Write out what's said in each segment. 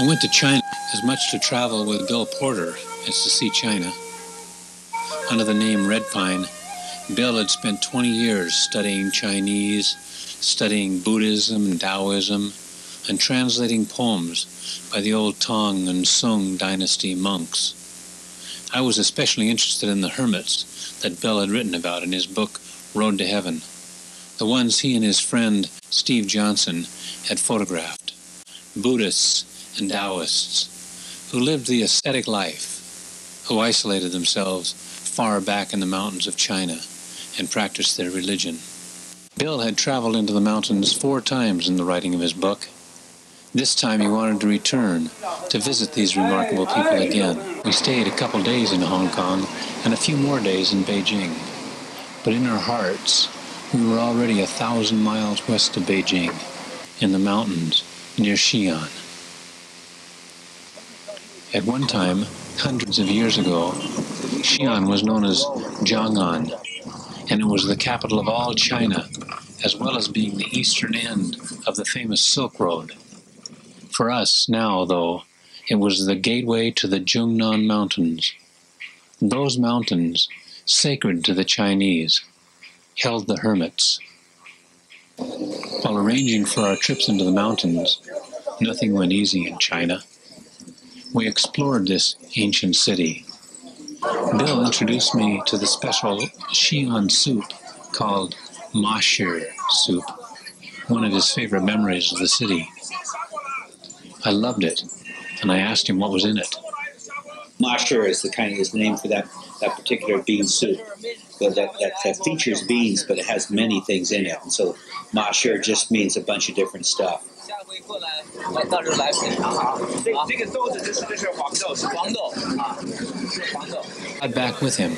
I went to China as much to travel with Bill Porter as to see China. Under the name Red Pine, Bill had spent 20 years studying Chinese, studying Buddhism and Daoism, and translating poems by the old Tang and Sung dynasty monks. I was especially interested in the hermits that Bill had written about in his book Road to Heaven, the ones he and his friend Steve Johnson had photographed, Buddhists and Daoists, who lived the ascetic life, who isolated themselves far back in the mountains of China and practiced their religion. Bill had traveled into the mountains 4 times in the writing of his book. This time he wanted to return to visit these remarkable people again. We stayed a couple days in Hong Kong and a few more days in Beijing. But in our hearts, we were already 1,000 miles west of Beijing, in the mountains near Xi'an. At one time, hundreds of years ago, Xi'an was known as Zhongnan, and it was the capital of all China, as well as being the eastern end of the famous Silk Road. For us now, though, it was the gateway to the Zhongnan Mountains. Those mountains, sacred to the Chinese, held the hermits. While arranging for our trips into the mountains, nothing went easy in China. We explored this ancient city. Bill introduced me to the special Xi'an soup called ma shi soup, one of his favorite memories of the city. I loved it, and I asked him what was in it. Ma shi is the name for that particular bean soup. But that features beans, but it has many things in it. And so ma shi just means a bunch of different stuff. I got back with him.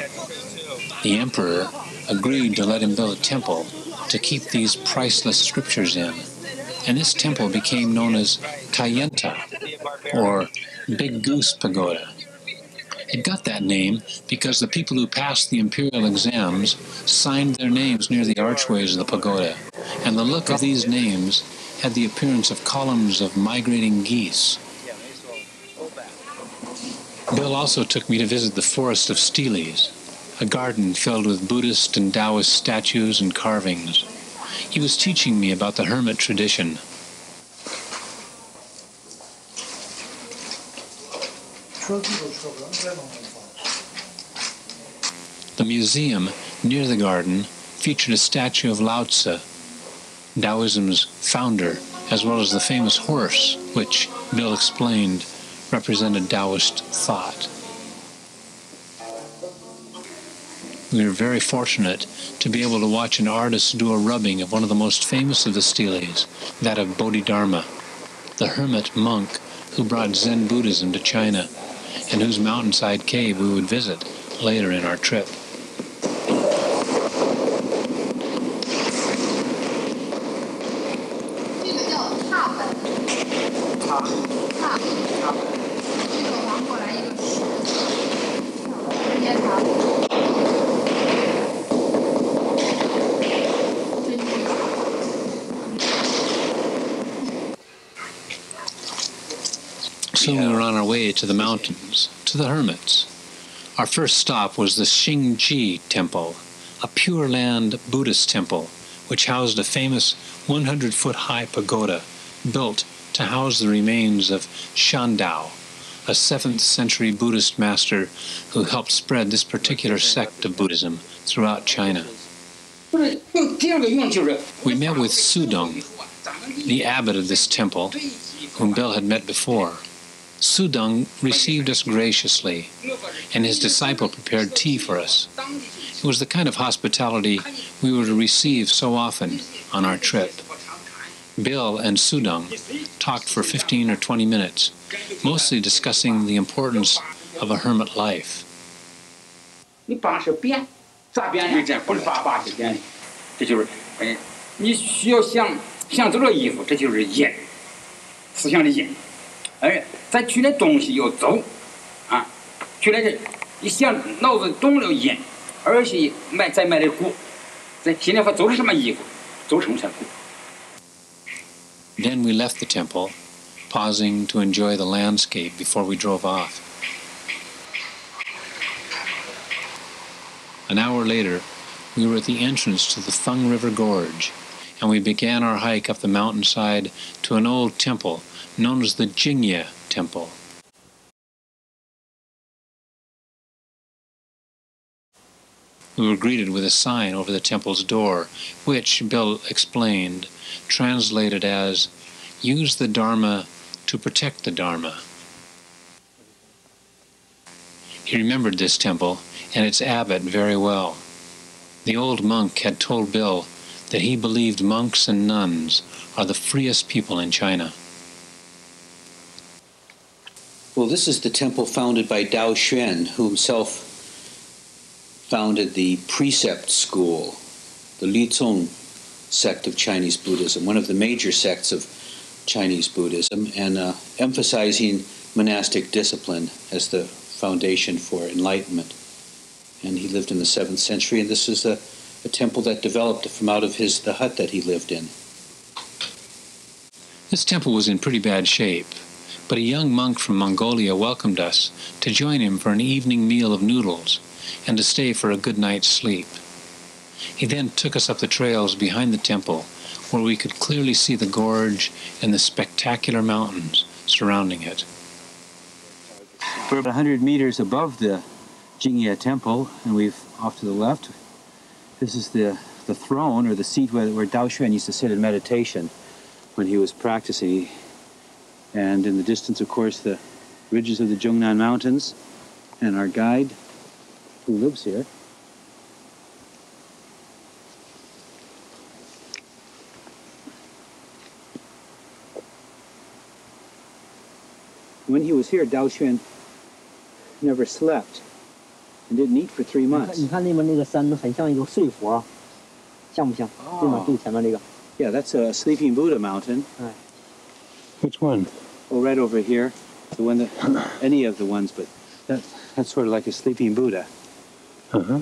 The emperor agreed to let him build a temple to keep these priceless scriptures in. And this temple became known as Kayenta, or Big Goose Pagoda. It got that name because the people who passed the imperial exams signed their names near the archways of the pagoda, and the look of these names had the appearance of columns of migrating geese. Bill also took me to visit the Forest of Steles, a garden filled with Buddhist and Daoist statues and carvings. He was teaching me about the hermit tradition. The museum near the garden featured a statue of Lao Tzu, Daoism's founder, as well as the famous horse, which, Bill explained, represented Daoist thought. We were very fortunate to be able to watch an artist do a rubbing of one of the most famous of the steles, that of Bodhidharma, the hermit monk who brought Zen Buddhism to China, and whose mountainside cave we would visit later in our trip. Soon we were on our way to the mountains, to the hermits. Our first stop was the Xingji Temple, a Pure Land Buddhist temple, which housed a famous 100-foot-high pagoda built to house the remains of Shandao, a 7th century Buddhist master who helped spread this particular sect of Buddhism throughout China. We met with Sudong, the abbot of this temple, whom Bill had met before. Sudong received us graciously, and his disciple prepared tea for us. It was the kind of hospitality we were to receive so often on our trip. Bill and Sudong talked for 15 or 20 minutes, mostly discussing the importance of a hermit life. Then we left the temple pausing to enjoy the landscape before we drove off. An hour later, we were at the entrance to the Feng River Gorge, and we began our hike up the mountainside to an old temple known as the Jingye Temple. We were greeted with a sign over the temple's door, which, Bill explained, translated as, "Use the Dharma to protect the Dharma." He remembered this temple and its abbot very well. The old monk had told Bill that he believed monks and nuns are the freest people in China. Well, this is the temple founded by Dao Xuan, who himself founded the precept school, the Lizong sect of Chinese Buddhism, one of the major sects of Chinese Buddhism, and emphasizing monastic discipline as the foundation for enlightenment. And he lived in the 7th century, and this is a temple that developed from out of the hut that he lived in. This temple was in pretty bad shape, but a young monk from Mongolia welcomed us to join him for an evening meal of noodles and to stay for a good night's sleep. He then took us up the trails behind the temple, where we could clearly see the gorge and the spectacular mountains surrounding it. We're about 100 meters above the Jingye Temple, and we've off to the left. This is the throne, or the seat where Dao Xuan used to sit in meditation when he was practicing. And in the distance, of course, the ridges of the Zhongnan Mountains, and our guide, who lives here. When he was here, Dao Xuan never slept and didn't eat for 3 months. 你看那边那个山很像一个睡佛，像不像？对吗？最前面这个。Yeah, that's a Sleeping Buddha mountain. Which one? Oh, right over here. The one that, any of the ones, but that's sort of like a Sleeping Buddha. Uh-huh.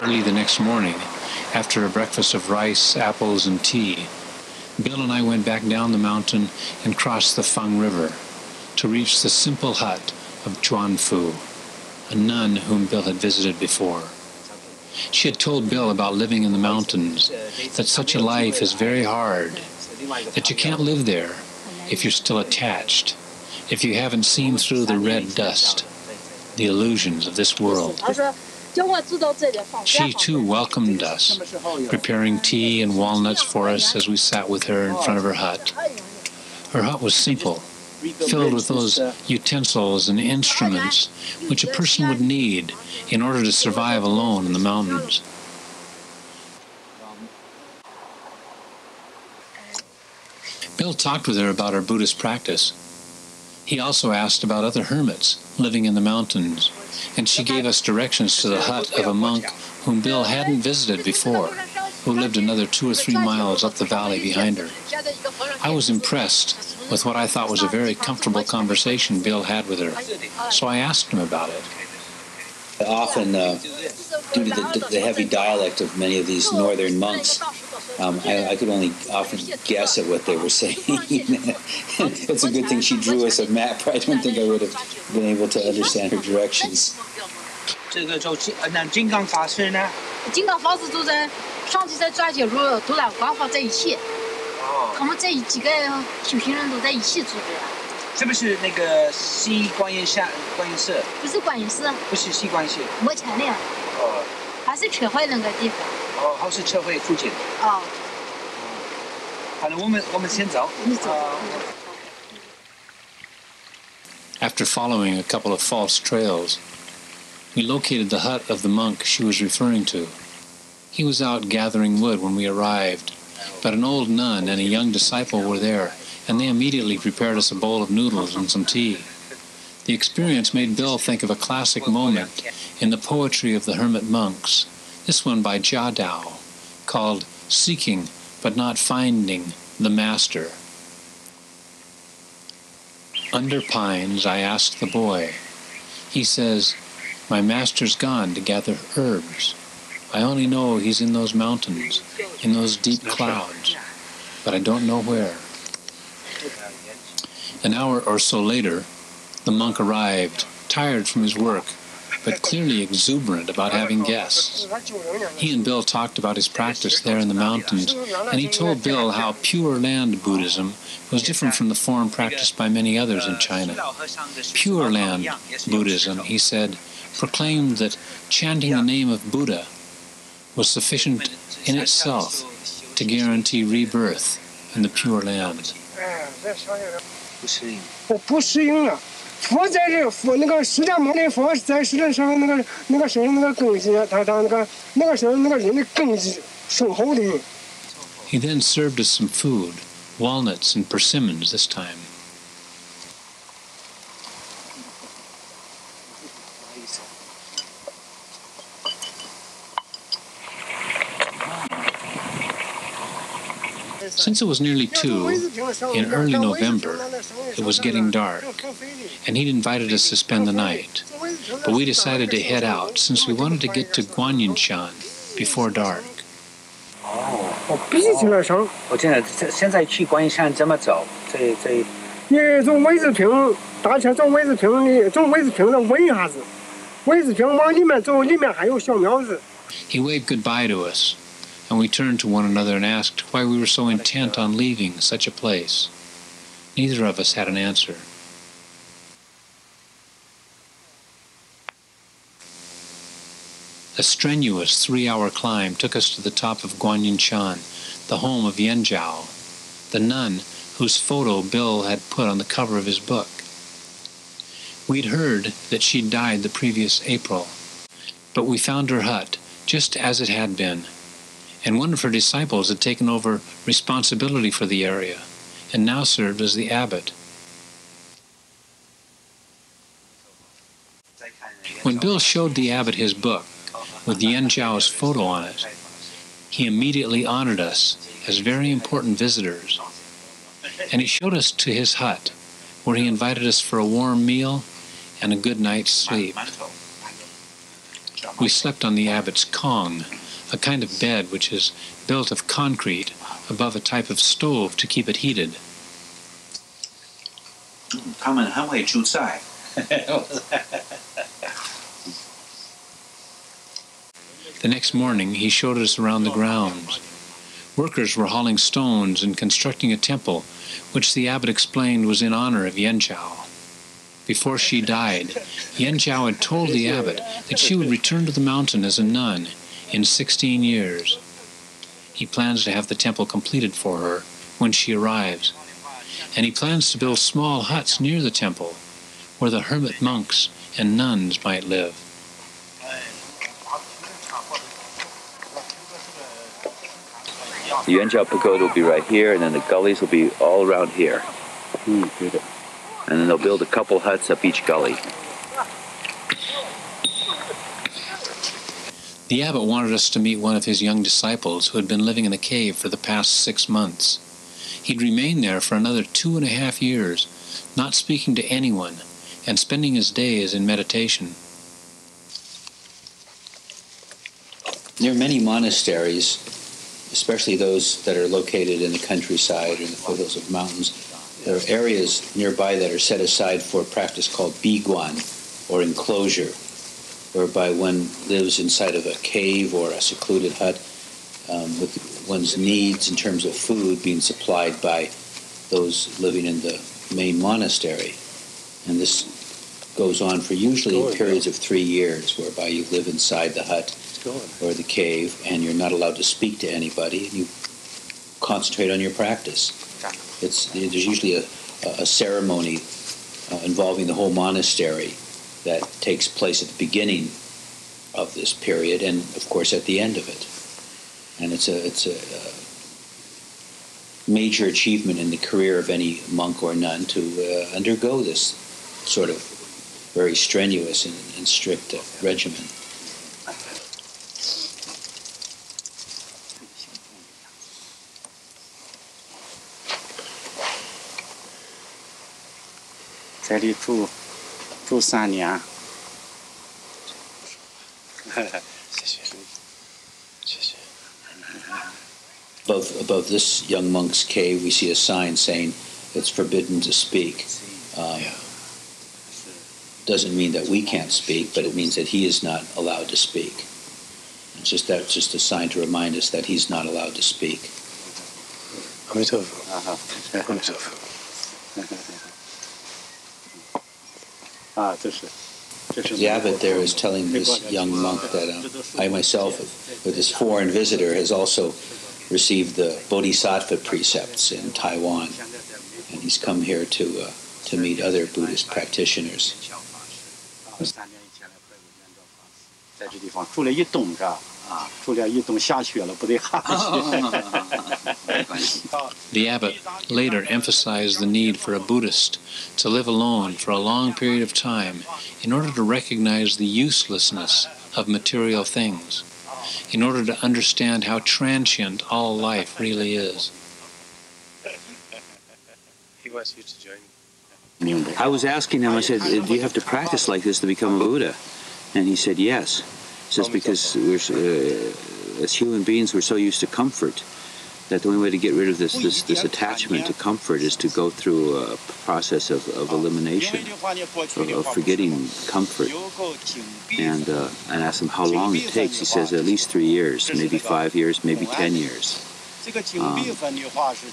Early the next morning, after a breakfast of rice, apples, and tea, Bill and I went back down the mountain and crossed the Feng River to reach the simple hut of Chuanfu, a nun whom Bill had visited before. She had told Bill about living in the mountains, that such a life is very hard, that you can't live there if you're still attached, if you haven't seen through the red dust, the illusions of this world. She too welcomed us, preparing tea and walnuts for us as we sat with her in front of her hut. Her hut was simple, filled with those utensils and instruments which a person would need in order to survive alone in the mountains. Bill talked with her about her Buddhist practice. He also asked about other hermits living in the mountains, and she gave us directions to the hut of a monk whom Bill hadn't visited before, who lived another 2 or 3 miles up the valley behind her. I was impressed with what I thought was a very comfortable conversation Bill had with her, so I asked him about it. Often, due to the heavy dialect of many of these northern monks, I could only often guess at what they were saying. It's a good thing she drew us a map. I don't think I would have been able to understand her directions. 这个就那金刚法师呢？金刚法师都在上次在转接路都来官方在一起，他们这几个修行人都在一起住的。是不是那个西观音寺？不是观音寺，不是西观音寺，没钱的。哦，还是车会那个地方。哦，还是车会附近。哦。好了，我们先走。你走。After following a couple of false trails, we located the hut of the monk she was referring to. He was out gathering wood when we arrived, but an old nun and a young disciple were there, and they immediately prepared us a bowl of noodles and some tea. The experience made Bill think of a classic moment in the poetry of the hermit monks, this one by Jia Dao, called Seeking But Not Finding the Master. Under pines, I asked the boy. He says, "My master's gone to gather herbs." I only know he's in those mountains, in those deep clouds, but I don't know where. An hour or so later, the monk arrived, tired from his work, but clearly exuberant about having guests. He and Bill talked about his practice there in the mountains, and he told Bill how Pure Land Buddhism was different from the form practiced by many others in China. Pure Land Buddhism, he said, proclaimed that chanting the name of Buddha was sufficient in itself to guarantee rebirth in the Pure Land. 不适应了。佛在这佛那个释迦牟尼佛在世的时候，那个时候那个根基，他那个时候那个人的根基深厚的。He then served us some food, walnuts and persimmons this time. Since it was nearly 2, in early November, it was getting dark, and he'd invited us to spend the night. But we decided to head out since we wanted to get to Guanyinshan before dark. 必须去那上。现在去观音山怎么走？你从位置坪打车，从位置坪上问一下子，位置坪往里面走，里面还有小庙子。He waved goodbye to us, and we turned to one another and asked why we were so intent on leaving such a place. Neither of us had an answer. A strenuous 3-hour climb took us to the top of Guanyinshan, the home of Yan Zhao, the nun whose photo Bill had put on the cover of his book. We'd heard that she'd died the previous April, but we found her hut just as it had been, and one of her disciples had taken over responsibility for the area and now served as the abbot. When Bill showed the abbot his book, with Yan Zhao's photo on it, he immediately honored us as very important visitors, and he showed us to his hut, where he invited us for a warm meal and a good night's sleep. We slept on the abbot's kong, a kind of bed which is built of concrete above a type of stove to keep it heated. 他们很会煮菜。The next morning, he showed us around the grounds. Workers were hauling stones and constructing a temple, which the abbot explained was in honor of Yan Zhao. Before she died, Yan Zhao had told the abbot that she would return to the mountain as a nun in 16 years. He plans to have the temple completed for her when she arrives, and he plans to build small huts near the temple where the hermit monks and nuns might live. The Yan Zhao Pagoda will be right here, and then the gullies will be all around here. And then they'll build a couple huts up each gully. The abbot wanted us to meet one of his young disciples who had been living in the cave for the past 6 months. He'd remained there for another 2.5 years, not speaking to anyone, and spending his days in meditation. There are many monasteries, especially those that are located in the countryside or in the foothills of mountains. There are areas nearby that are set aside for a practice called biguan, or enclosure, whereby one lives inside of a cave or a secluded hut with one's needs in terms of food being supplied by those living in the main monastery. And this goes on for usually periods of 3 years, whereby you live inside the hut or the cave, and you're not allowed to speak to anybody, and you concentrate on your practice. There's usually a ceremony involving the whole monastery that takes place at the beginning of this period, and of course at the end of it. And it's a major achievement in the career of any monk or nun to undergo this sort of very strenuous and strict regimen. Above this young monk's cave, we see a sign saying it's forbidden to speak. Doesn't mean that we can't speak, but it means that he is not allowed to speak. That's just a sign to remind us that he's not allowed to speak. The abbot there is telling this young monk that I myself, with this foreign visitor, has also received the Bodhisattva precepts in Taiwan, and he's come here to meet other Buddhist practitioners. The abbot later emphasized the need for a Buddhist to live alone for a long period of time in order to recognize the uselessness of material things, in order to understand how transient all life really is. He wants you to join. I was asking him, I said, do you have to practice like this to become a Buddha? And he said, yes. He says, because as human beings, we're so used to comfort that the only way to get rid of this attachment to comfort is to go through a process of elimination, of forgetting comfort. And I asked him how long it takes. He says at least 3 years, maybe 5 years, maybe 10 years.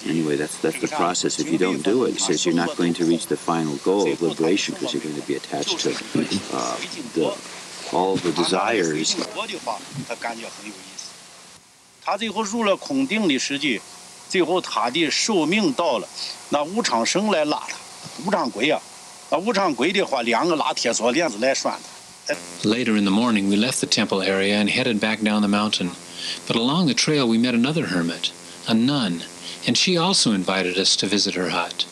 Anyway, that's the process. If you don't do it, he says you're not going to reach the final goal of liberation because you're going to be attached to all the desires. 他最后入了孔定的时期，最后他的寿命到了，那无常生来拉他，无常鬼啊，无常鬼的话，两个拉铁锁链子来拴他。Later in the morning, we left the temple area and headed back down the mountain. But along the trail, we met another hermit, a nun, and she also invited us to visit her hut.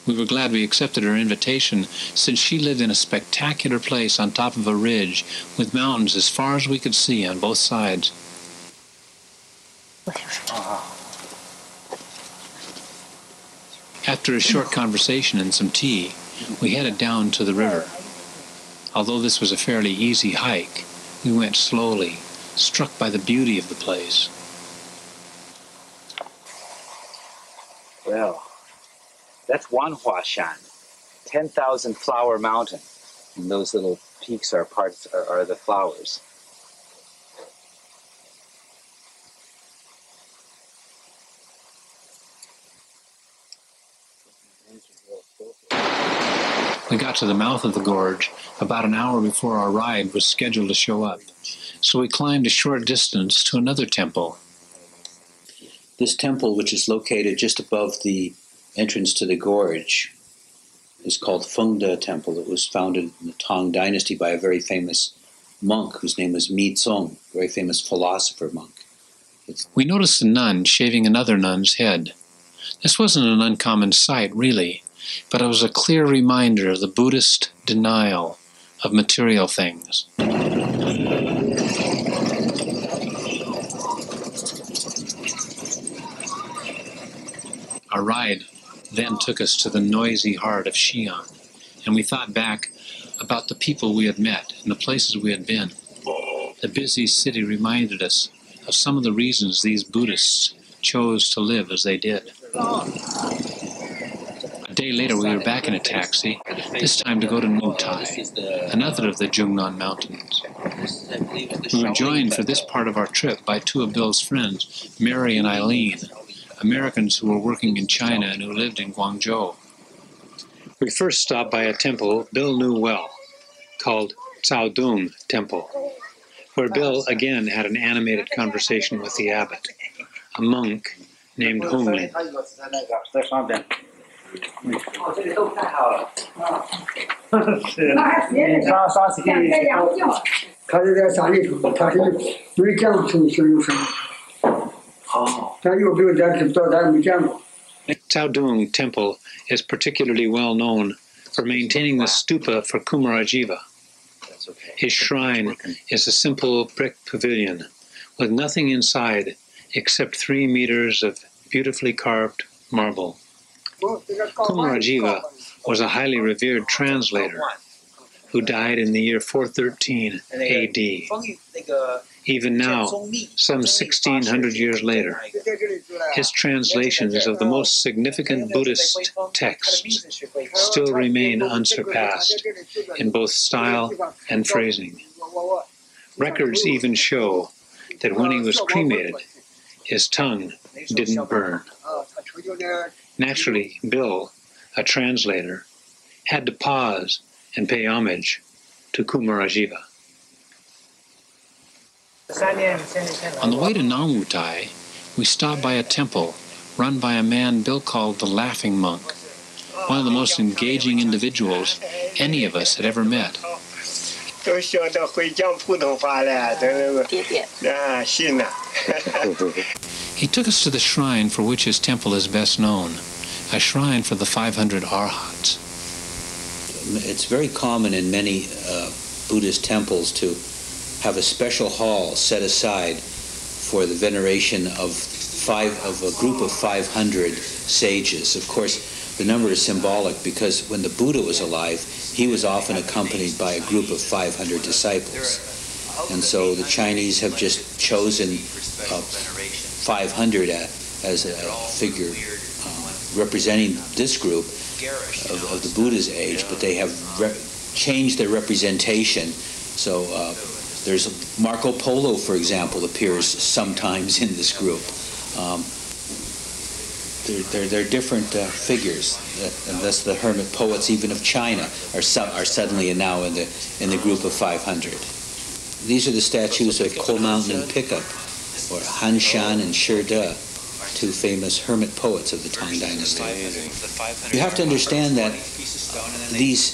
We were glad we accepted her invitation, since she lived in a spectacular place on top of a ridge with mountains as far as we could see on both sides. After a short conversation and some tea, we headed down to the river. Although this was a fairly easy hike, we went slowly, struck by the beauty of the place. Well, that's Wanhuashan, 10,000 flower mountain. And those little peaks are the flowers. We got to the mouth of the gorge about an hour before our ride was scheduled to show up, so we climbed a short distance to another temple. This temple, which is located just above the entrance to the gorge, is called Fengde Temple. It was founded in the Tang Dynasty by a very famous monk whose name was Mi Zong, a very famous philosopher monk. We noticed a nun shaving another nun's head. This wasn't an uncommon sight, really, but it was a clear reminder of the Buddhist denial of material things. Our ride then took us to the noisy heart of Xi'an, and we thought back about the people we had met and the places we had been. The busy city reminded us of some of the reasons these Buddhists chose to live as they did. A day later, we were back in a taxi, this time to go to Nutai, another of the Zhongnan Mountains. We were joined for this part of our trip by two of Bill's friends, Mary and Eileen, Americans who were working in China and who lived in Guangzhou. We first stopped by a temple Bill knew well, called Caodong Temple, where Bill again had an animated conversation with the abbot, a monk named Honglin. Caodong Temple is particularly well known for maintaining the stupa for Kumarajiva. His shrine is a simple brick pavilion with nothing inside except 3 meters of beautifully carved marble. Kumarajiva was a highly revered translator who died in the year 413 AD. Even now, some 1600 years later, his translations of the most significant Buddhist texts still remain unsurpassed in both style and phrasing. Records even show that when he was cremated, his tongue didn't burn. Naturally, Bill, a translator, had to pause and pay homage to Kumarajiva. On the way to Nangwutai, we stopped by a temple run by a man Bill called the Laughing Monk, one of the most engaging individuals any of us had ever met. He took us to the shrine for which his temple is best known, a shrine for the 500 arhats. It's very common in many Buddhist temples to have a special hall set aside for the veneration of a group of 500 sages. Of course, the number is symbolic because when the Buddha was alive, he was often accompanied by a group of 500 disciples. And so the Chinese have just chosen 500 as a figure representing this group of the Buddha's age, but they have changed their representation. So there's Marco Polo, for example, appears sometimes in this group. They're different figures, and thus the hermit poets, even of China, are suddenly now in the group of 500. These are the statues of Coal Mountain and Pickup, or Han Shan and Shi De, two famous hermit poets of the Tang Dynasty. You have to understand that these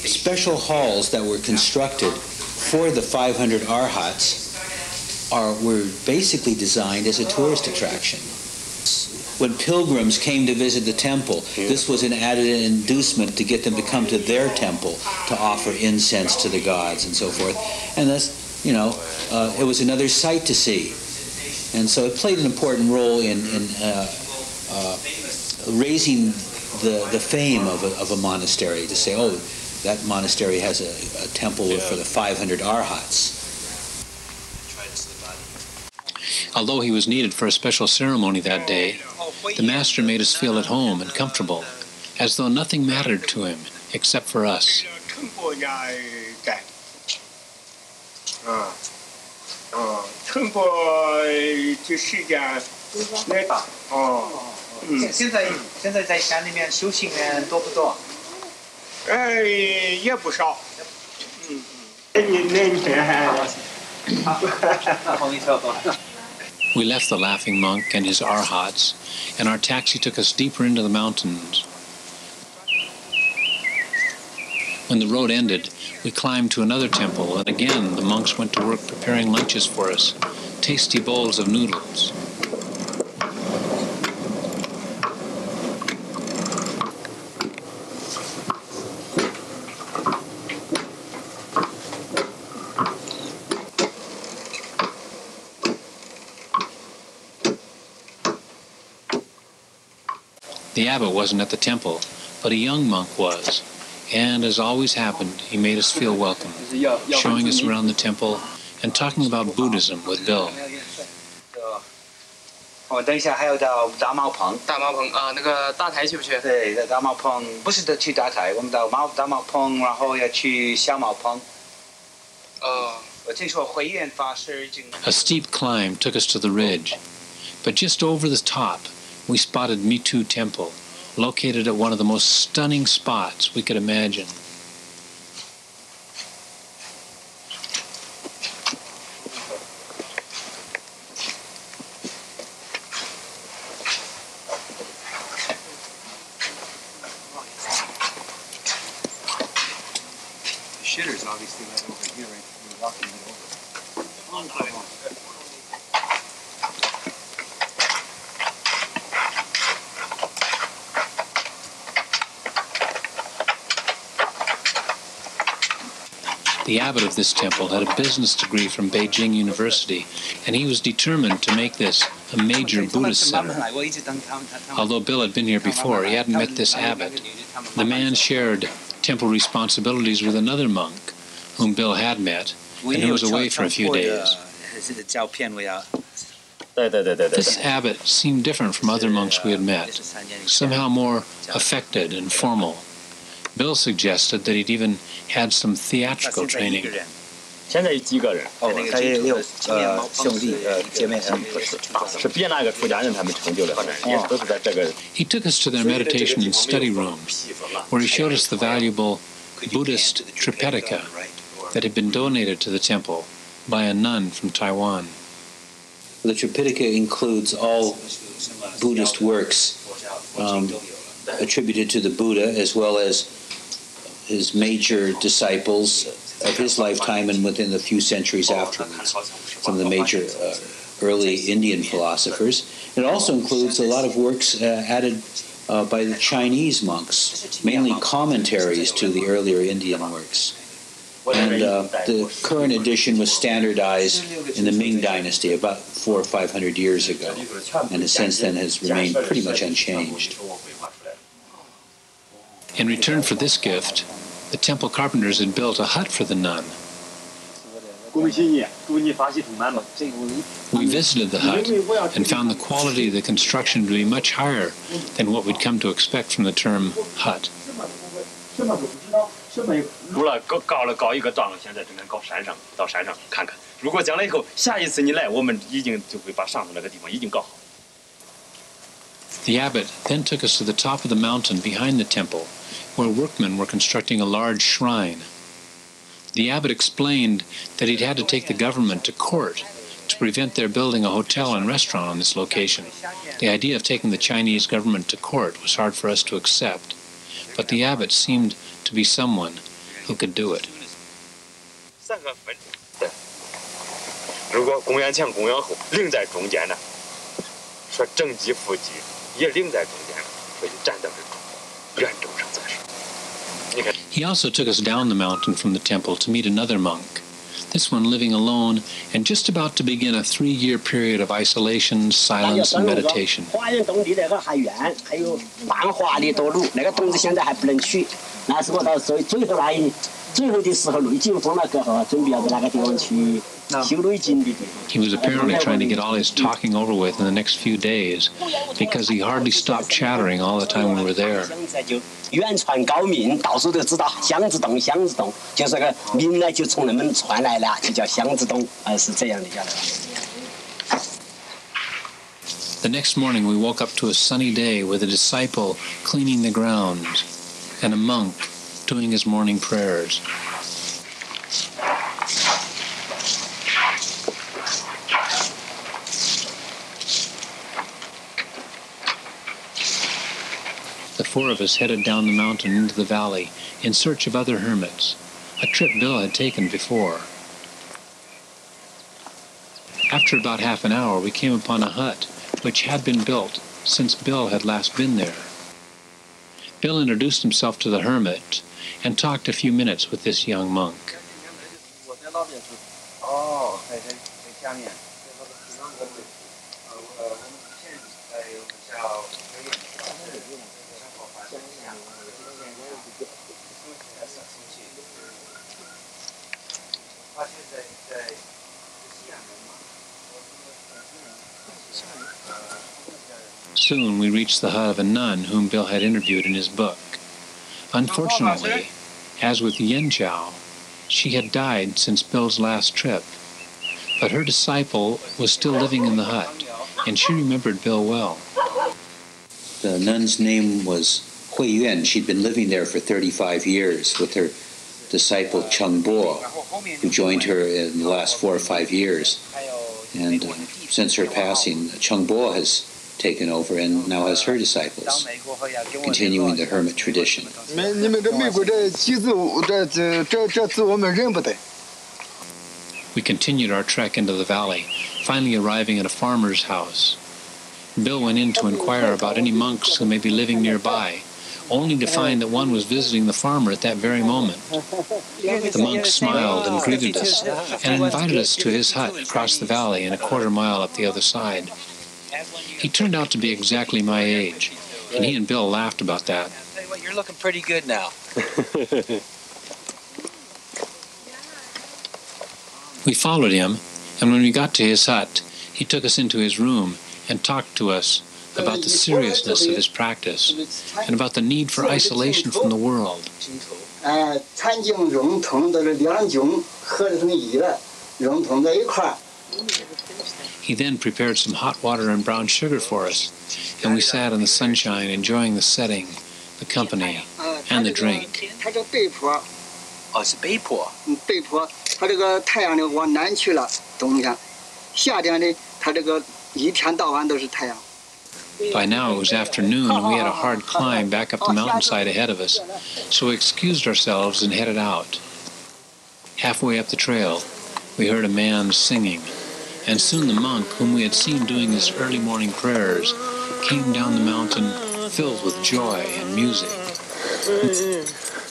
special halls that were constructed for the 500 arhats were basically designed as a tourist attraction. When pilgrims came to visit the temple, this was an added inducement to get them to come to their temple to offer incense to the gods and so forth. And thus, it was another sight to see. And so it played an important role in raising the fame of a monastery, to say, oh, that monastery has a temple for the 500 arhats. Although he was needed for a special ceremony that day, the master made us feel at home and comfortable, as though nothing mattered to him except for us. We left the Laughing Monk and his arhats, and our taxi took us deeper into the mountains. When the road ended, we climbed to another temple, and again the monks went to work preparing lunches for us, tasty bowls of noodles. The abbot wasn't at the temple, but a young monk was, and as always happened, he made us feel welcome, showing us around the temple and talking about Buddhism with Bill. A steep climb took us to the ridge, but just over the top, we spotted Mitu Temple, located at one of the most stunning spots we could imagine. Shitter's obviously right over here, right? We're walking it over. The abbot of this temple had a business degree from Beijing University, and he was determined to make this a major Buddhist center. Although Bill had been here before, he hadn't met this abbot. The man shared temple responsibilities with another monk, whom Bill had met, and who was away for a few days. This abbot seemed different from other monks we had met, somehow more affected and formal. Bill suggested that he'd even had some theatrical training. He took us to their meditation and study rooms, where he showed us the valuable Buddhist Tripitaka that had been donated to the temple by a nun from Taiwan. The Tripitaka includes all Buddhist works attributed to the Buddha, as well as his major disciples of his lifetime and within the few centuries afterwards, some of the major early Indian philosophers. It also includes a lot of works added by the Chinese monks, mainly commentaries to the earlier Indian works. And the current edition was standardized in the Ming Dynasty about 400 or 500 years ago, and since then has remained pretty much unchanged. In return for this gift, the temple carpenters had built a hut for the nun. We visited the hut and found the quality of the construction to be much higher than what we'd come to expect from the term hut. The abbot then took us to the top of the mountain behind the temple, where workmen were constructing a large shrine. The abbot explained that he'd had to take the government to court to prevent their building a hotel and restaurant on this location. The idea of taking the Chinese government to court was hard for us to accept, but the abbot seemed to be someone who could do it. He also took us down the mountain from the temple to meet another monk, this one living alone and just about to begin a 3-year period of isolation, silence, and meditation. He was apparently trying to get all his talking over with in the next few days, because he hardly stopped chattering all the time we were there. The next morning we woke up to a sunny day with a disciple cleaning the grounds and a monk doing his morning prayers. The 4 of us headed down the mountain into the valley in search of other hermits, a trip Bill had taken before. After about half an hour, we came upon a hut which had been built since Bill had last been there. Bill introduced himself to the hermit and talked a few minutes with this young monk. Soon we reached the hut of a nun whom Bill had interviewed in his book. Unfortunately, as with Yen Chao, she had died since Bill's last trip, but her disciple was still living in the hut, and she remembered Bill well. The nun's name was Hui Yuan. She'd been living there for 35 years with her disciple Cheng Bo, who joined her in the last 4 or 5 years. And since her passing, Cheng Bo has taken over and now has her disciples, continuing the hermit tradition. We continued our trek into the valley, finally arriving at a farmer's house. Bill went in to inquire about any monks who may be living nearby, only to find that one was visiting the farmer at that very moment. The monk smiled and greeted us and invited us to his hut across the valley and a quarter mile up the other side. He turned out to be exactly my age, and he and Bill laughed about that. You're looking pretty good now. We followed him, and when we got to his hut, he took us into his room and talked to us about the seriousness of his practice and about the need for isolation from the world. He then prepared some hot water and brown sugar for us, and we sat in the sunshine enjoying the setting, the company, and the drink. 哦，是北坡。北坡，它这个太阳呢往南去了，冬天；夏天呢，它这个一天到晚都是太阳。 By now it was afternoon, and we had a hard climb back up the mountainside ahead of us, so we excused ourselves and headed out. Halfway up the trail, we heard a man singing, and soon the monk, whom we had seen doing his early morning prayers, came down the mountain filled with joy and music.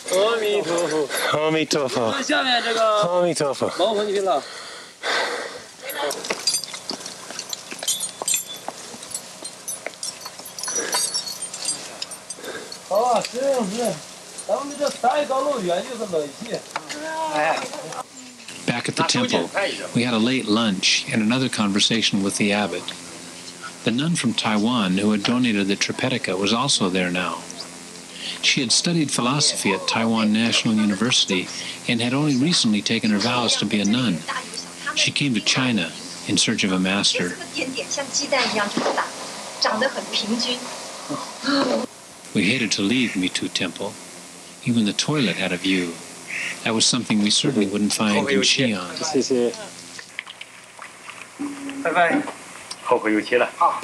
阿弥陀佛，阿弥陀佛，下面这个阿弥陀佛，毛回去了。哦，是，咱们这山高路远就是乐趣。哎。 Back at the temple, we had a late lunch and another conversation with the abbot. The nun from Taiwan who had donated the Tripetica was also there now. She had studied philosophy at Taiwan National University and had only recently taken her vows to be a nun. She came to China in search of a master. We hated to leave Mitu Temple. Even the toilet had a view. That was something we certainly wouldn't find in Xi'an. 谢谢。拜拜。后会有期了。好。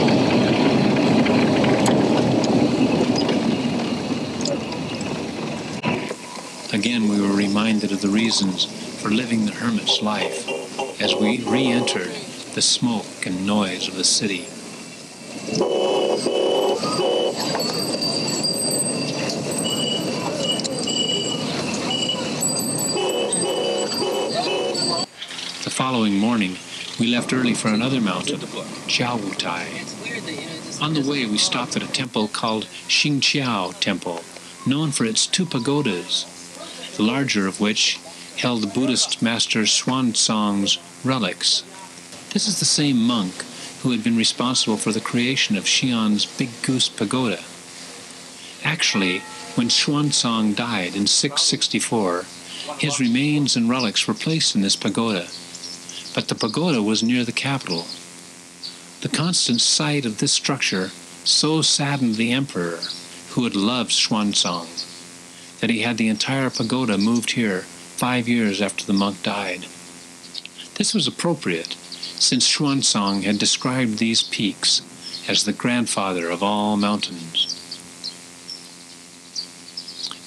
Again, we were reminded of the reasons for living the hermit's life as we re-entered the smoke and noise of the city. The following morning, we left early for another mountain, Jiawutai. On the way, we stopped at a temple called Xingqiao Temple, known for its 2 pagodas, the larger of which held the Buddhist master Xuanzang's relics. This is the same monk who had been responsible for the creation of Xi'an's Big Goose Pagoda. Actually, when Xuanzang died in 664, his remains and relics were placed in this pagoda, but the pagoda was near the capital. The constant sight of this structure so saddened the emperor, who had loved Xuanzang, that he had the entire pagoda moved here 5 years after the monk died. This was appropriate, since Xuanzang had described these peaks as the grandfather of all mountains.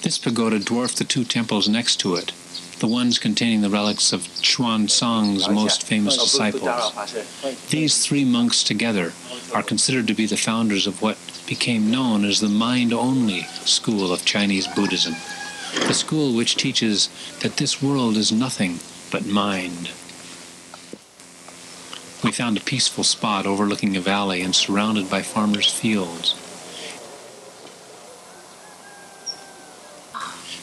This pagoda dwarfed the 2 temples next to it, the ones containing the relics of Xuanzang's most famous disciples. These 3 monks together are considered to be the founders of what became known as the mind-only school of Chinese Buddhism, the school which teaches that this world is nothing but mind. We found a peaceful spot overlooking a valley and surrounded by farmers' fields.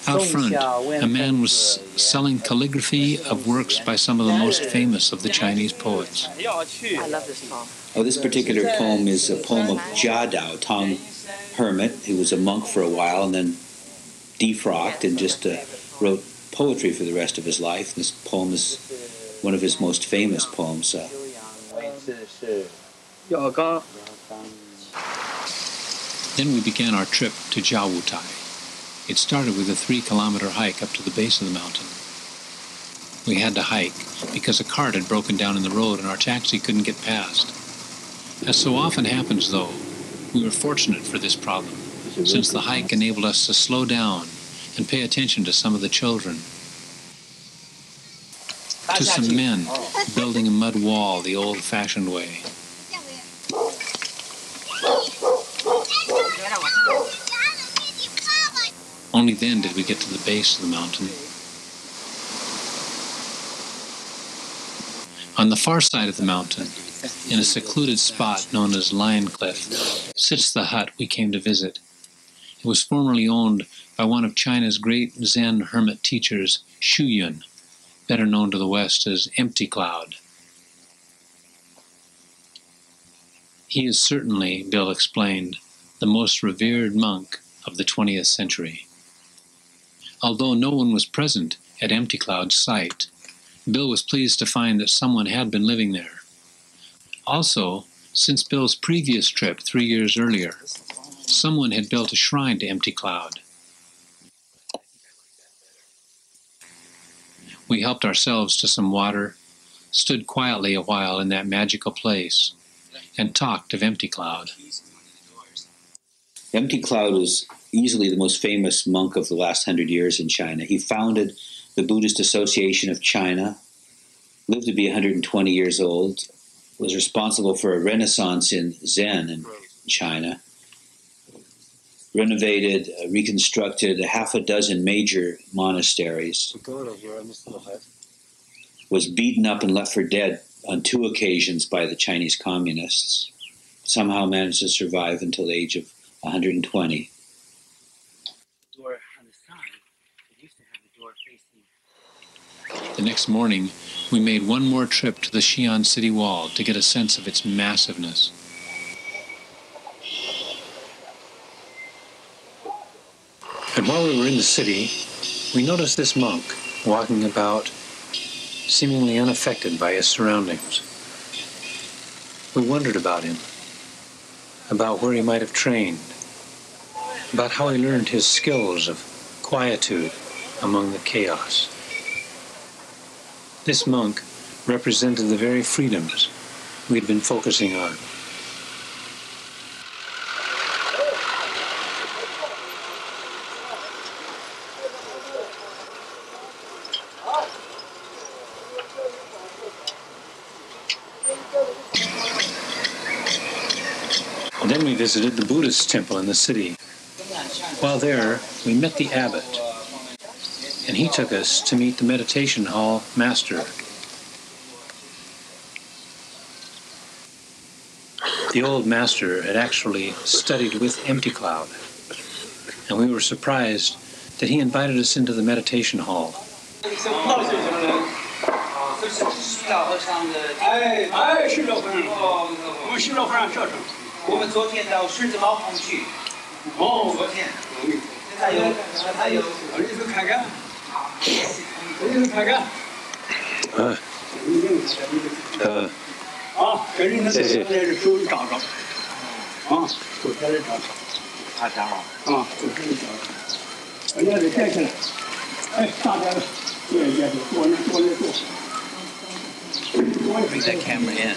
Out front, a man was selling calligraphy of works by some of the most famous of the Chinese poets. I love this poem. Oh, this particular poem is a poem of Jia Dao, Tang Hermit. He was a monk for a while and then defrocked and just wrote poetry for the rest of his life. This poem is one of his most famous poems. Then we began our trip to Jiawutai. It started with a 3-kilometer hike up to the base of the mountain. We had to hike because a cart had broken down in the road and our taxi couldn't get past. As so often happens, though, we were fortunate for this problem, since the hike enabled us to slow down and pay attention to some of the children, to some men building a mud wall the old-fashioned way. Only then did we get to the base of the mountain. On the far side of the mountain, in a secluded spot known as Lion Cliff, sits the hut we came to visit. It was formerly owned by one of China's great Zen hermit teachers, Xu Yun, better known to the West as Empty Cloud. He is certainly, Bill explained, the most revered monk of the 20th century. Although no one was present at Empty Cloud's site, Bill was pleased to find that someone had been living there. Also, since Bill's previous trip 3 years earlier, someone had built a shrine to Empty Cloud. We helped ourselves to some water, stood quietly a while in that magical place, and talked of Empty Cloud. Empty Cloud was easily the most famous monk of the last 100 years in China. He founded the Buddhist Association of China, lived to be 120 years old, was responsible for a renaissance in Zen in China, renovated, reconstructed a half a dozen major monasteries, was beaten up and left for dead on 2 occasions by the Chinese communists, somehow managed to survive until the age of 120. The next morning, we made one more trip to the Xi'an city wall to get a sense of its massiveness. And while we were in the city, we noticed this monk walking about, seemingly unaffected by his surroundings. We wondered about him, about where he might have trained, about how he learned his skills of quietude among the chaos. This monk represented the very freedoms we'd been focusing on. And then we visited the Buddhist temple in the city. While there, we met the abbot, and he took us to meet the meditation hall master. The old master had actually studied with Empty Cloud, and we were surprised that he invited us into the meditation hall. Bring that camera in.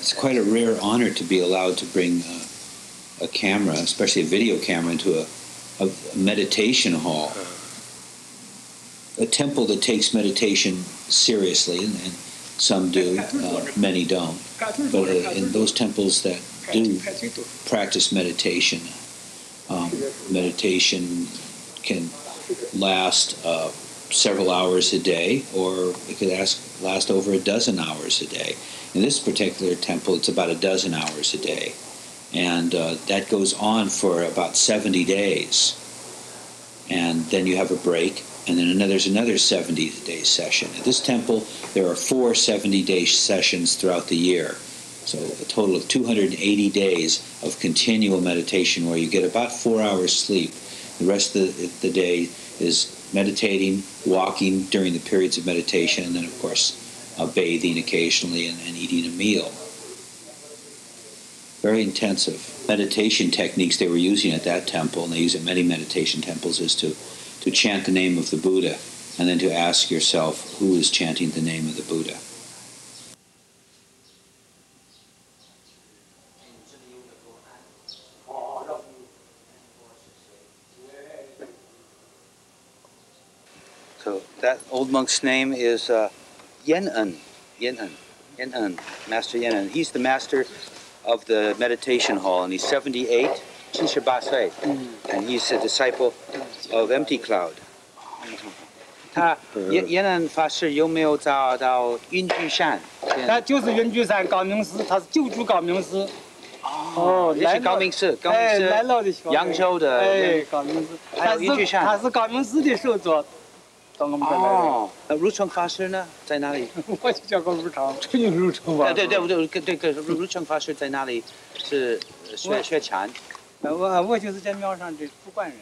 It's quite a rare honor to be allowed to bring a camera, especially a video camera, into a meditation hall. A temple that takes meditation seriously, and some do, many don't. But in those temples that do practice meditation, meditation can last several hours a day, or it could last over a dozen hours a day. In this particular temple, it's about a dozen hours a day. And that goes on for about 70 days. And then you have a break, and then there's another 70-day session. At this temple, there are 4 70-day sessions throughout the year. So a total of 280 days of continual meditation where you get about 4 hours sleep. The rest of the day is meditating, walking during the periods of meditation, and then, of course, bathing occasionally and eating a meal. Very intensive meditation techniques they were using at that temple, and they use it at many meditation temples, is to chant the name of the Buddha, and then to ask yourself, who is chanting the name of the Buddha? So that old monk's name is Yen-en, Master Yen-en. He's the master of the meditation hall, and he's 78, 78岁, and he's a disciple of Empty Cloud. 他延南法师有没有找到云居山？他就是云居山高明寺，他是九住高明寺。哦，那是高明寺，高明寺。来了的小。扬州的。哎，高明寺。还有云居山。他是高明寺的首座。哦，如成法师呢，在哪里？我就叫个如成，这就是如成吧。对，如成法师在哪里？是学禅。我就是在庙上的主管人。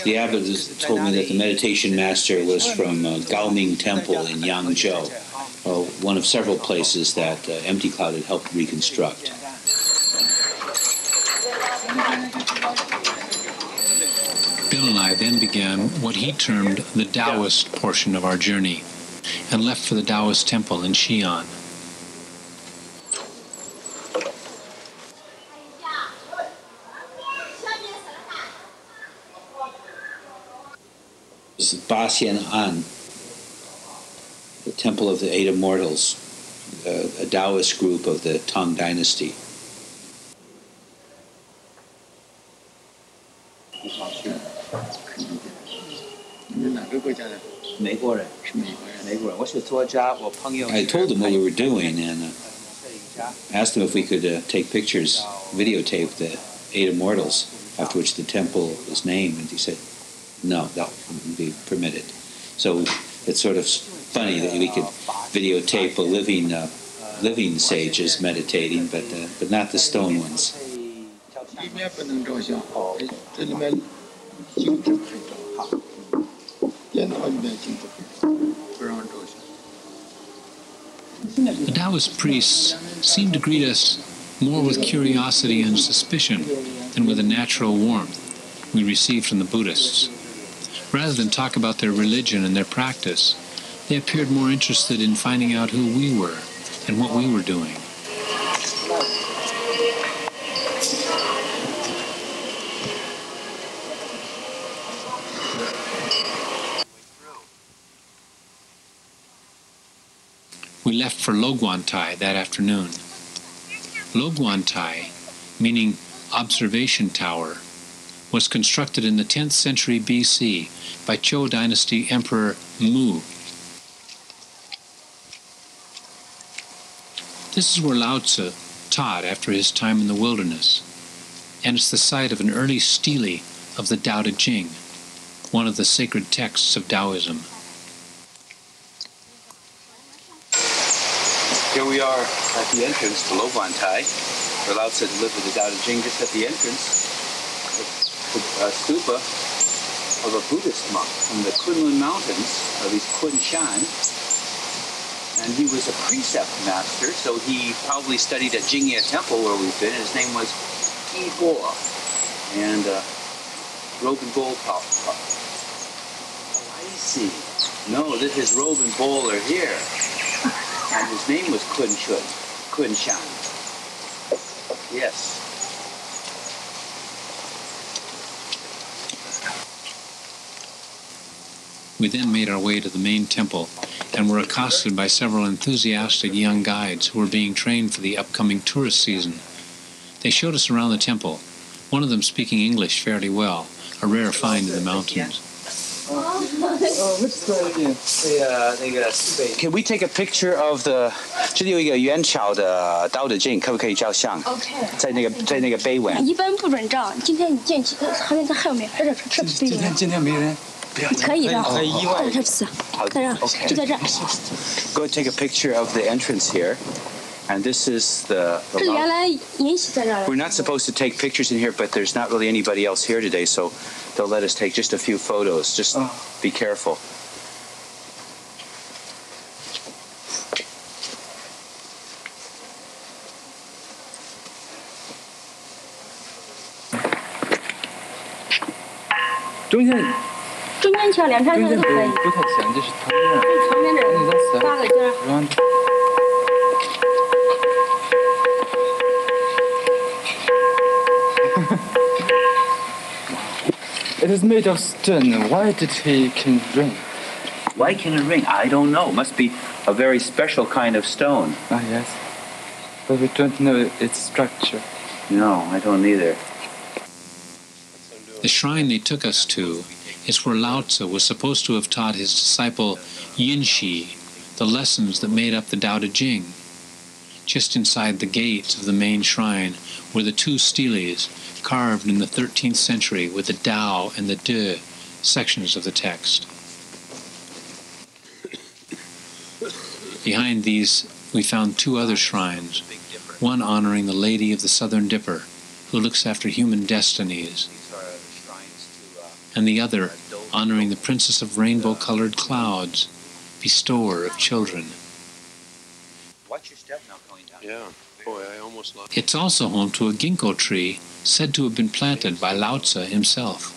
The abbot told me that the meditation master was from Gaoming Temple in Yangzhou, one of several places that Empty Cloud had helped reconstruct. Bill and I then began what he termed the Daoist portion of our journey, and left for the Daoist temple in Xi'an. This is Ba Xian An, the Temple of the Eight Immortals, a Daoist group of the Tang Dynasty. 你哪个国家的？美国人。是美国人。美国人，我是作家，我朋友。I told him what we were doing and asked him if we could take pictures, videotape the Eight Immortals, after which the temple is named, and he said, no, that wouldn't be permitted. So it's sort of funny that we could videotape a living sages meditating, but not the stone ones. 里面不能照相，这里面禁止拍照。电脑里面禁止拍照，不让照相。The Taoist priests seemed to greet us more with curiosity and suspicion than with a natural warmth we received from the Buddhists. Rather than talk about their religion and their practice, they appeared more interested in finding out who we were and what we were doing. We left for Loguantai that afternoon. Loguantai, meaning observation tower, was constructed in the 10th century BC by Zhou dynasty Emperor Mu. This is where Lao Tzu taught after his time in the wilderness, and it's the site of an early stele of the Tao Te Ching, one of the sacred texts of Daoism. Here we are at the entrance to Loguantai, where Lao Tzu delivered the Tao Te Ching. Just at the entrance, a stupa of a Buddhist monk from the Zhongnan Mountains, or these Kunshan. And he was a precept master, so he probably studied at Jingye Temple where we've been. His name was Yi Bo, and robe and bowl pop. Oh, I see. No, his robe and bowl are here. And his name was Kunshan. Yes. We then made our way to the main temple and were accosted by several enthusiastic young guides who were being trained for the upcoming tourist season. They showed us around the temple, one of them speaking English fairly well, a rare find in the mountains. Can we take a picture of the? 这里有一个元朝的道德经，可不可以照相 ？OK。在那个碑文。一般不准照，今天你进去，好像在后面，这今天没人。可以的，很意外。这次，在这，就在这。Go take a picture of the entrance here. And this is the we're not supposed to take pictures in here, but there's not really anybody else here today, so they'll let us take just a few photos. Just be careful.中间桥两边都可以。不太像，这是旁边。旁边这搭个尖儿。It is made of stone. Why did he can ring? Why can it ring? I don't know. It must be a very special kind of stone. Ah, yes. but we don't know its structure. No, I don't either. The shrine they took us to is where Lao Tzu was supposed to have taught his disciple Yinxi the lessons that made up the Tao Te Ching. Just inside the gates of the main shrine were the two steles carved in the 13th century with the Dao and the De sections of the text. Behind these, we found two other shrines, one honoring the Lady of the Southern Dipper, who looks after human destinies, and the other honoring the Princess of Rainbow-Colored Clouds, bestower of children. Watch your step now going down. Yeah. Boy, I almost lost. It's also home to a ginkgo tree said to have been planted by Lao Tzu himself.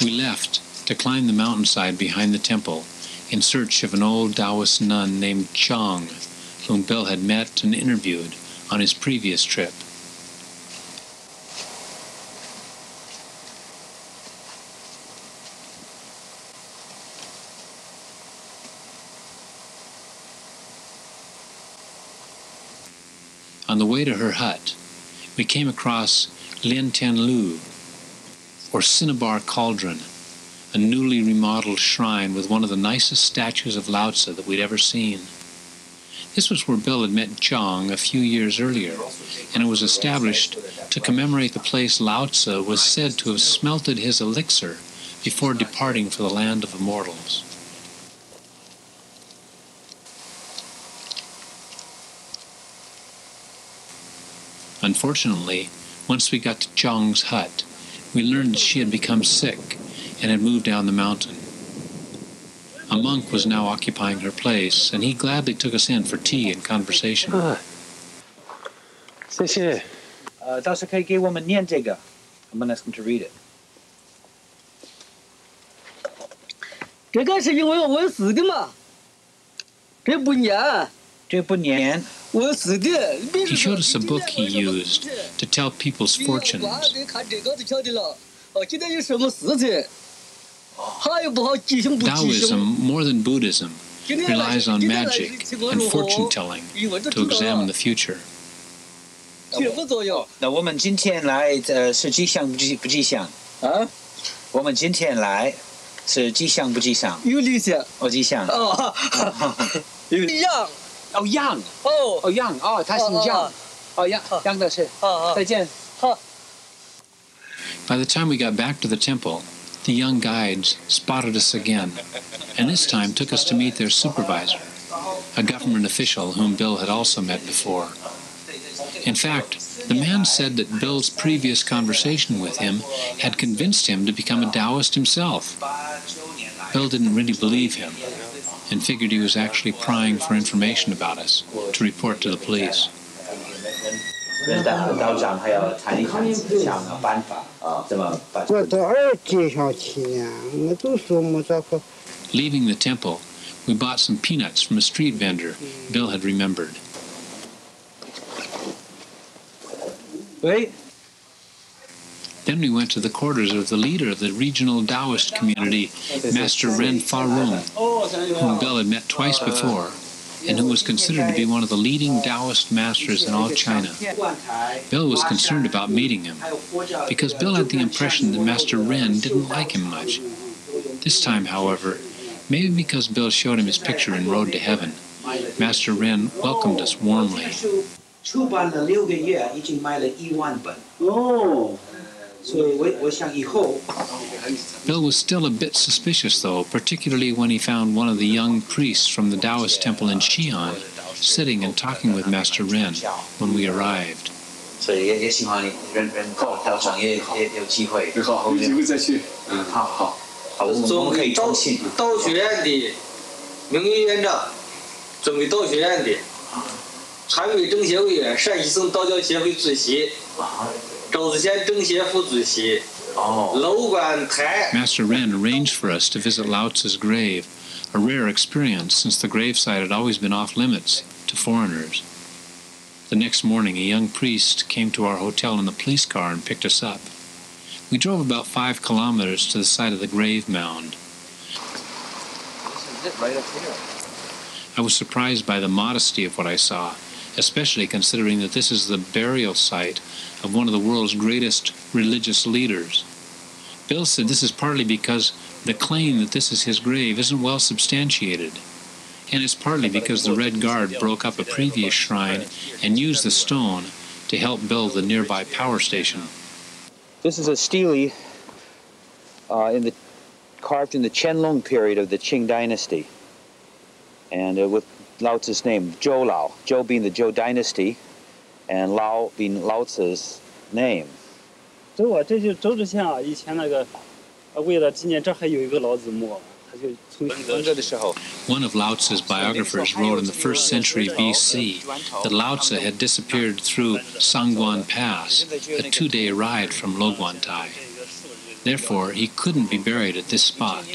We left to climb the mountainside behind the temple in search of an old Taoist nun named Chang, whom Bill had met and interviewed on his previous trip. On the way to her hut, we came across Lien Tian Lu, or Cinnabar Cauldron, a newly remodeled shrine with one of the nicest statues of Lao Tzu that we'd ever seen. This was where Bill had met Zhang a few years earlier, and it was established to commemorate the place Lao Tzu was said to have smelted his elixir before departing for the land of immortals. Unfortunately, once we got to Zhang's hut, we learned that she had become sick and had moved down the mountain. A monk was now occupying her place, and he gladly took us in for tea and conversation. 谢谢。倒是可以给我们念这个. I'm going to ask him to read it. 这个是因为我死的嘛，这不念。 He showed us a book he used to tell people's fortunes. Daoism, more than Buddhism, relies on magic and fortune-telling to examine the future. 那我们今天来是吉祥不吉祥？啊？我们今天来是吉祥不吉祥？有理想。哦，吉祥。哦，有理想。 Oh, Yang. Oh, Yang. Oh, 他姓Yang. Oh, Yang 的是。再见。好。 By the time we got back to the temple, the young guides spotted us again, and this time took us to meet their supervisor, a government official whom Bill had also met before. In fact, the man said that Bill's previous conversation with him had convinced him to become a Taoist himself. Bill didn't really believe him, and figured he was actually prying for information about us to report to the police. Leaving the temple, we bought some peanuts from a street vendor Bill had remembered. Then we went to the quarters of the leader of the regional Daoist community, Master Ren Farung, whom Bill had met twice before, and who was considered to be one of the leading Daoist masters in all China. Bill was concerned about meeting him, because Bill had the impression that Master Ren didn't like him much. This time, however, maybe because Bill showed him his picture in Road to Heaven, Master Ren welcomed us warmly. Bill was still a bit suspicious, though, particularly when he found one of the young priests from the Taoist temple in Xi'an sitting and talking with Master Ren when we arrived. Master Ren arranged for us to visit Lao Tzu's grave, a rare experience since the gravesite had always been off limits to foreigners. The next morning, a young priest came to our hotel in the police car and picked us up. We drove about 5 kilometers to the site of the grave mound. This is it right up here. I was surprised by the modesty of what I saw, especially considering that this is the burial site of one of the world's greatest religious leaders. Bill said this is partly because the claim that this is his grave isn't well substantiated, and it's partly because the Red Guard broke up a previous shrine and used the stone to help build the nearby power station. This is a stele carved in the Qianlong period of the Qing dynasty, and with Lao Tzu's name, Zhou Lao. Zhou being the Zhou dynasty, and Lao being Lao Tzu's name. 这就周之前啊，以前那个为了纪念这还有一个老子墓，他就从文革的时候。One of Lao Tzu's biographers wrote in the 1st century BC that Lao Tzu had disappeared through Sangguan Pass, a 2-day ride from Loguantai. Therefore, he couldn't be buried at this spot.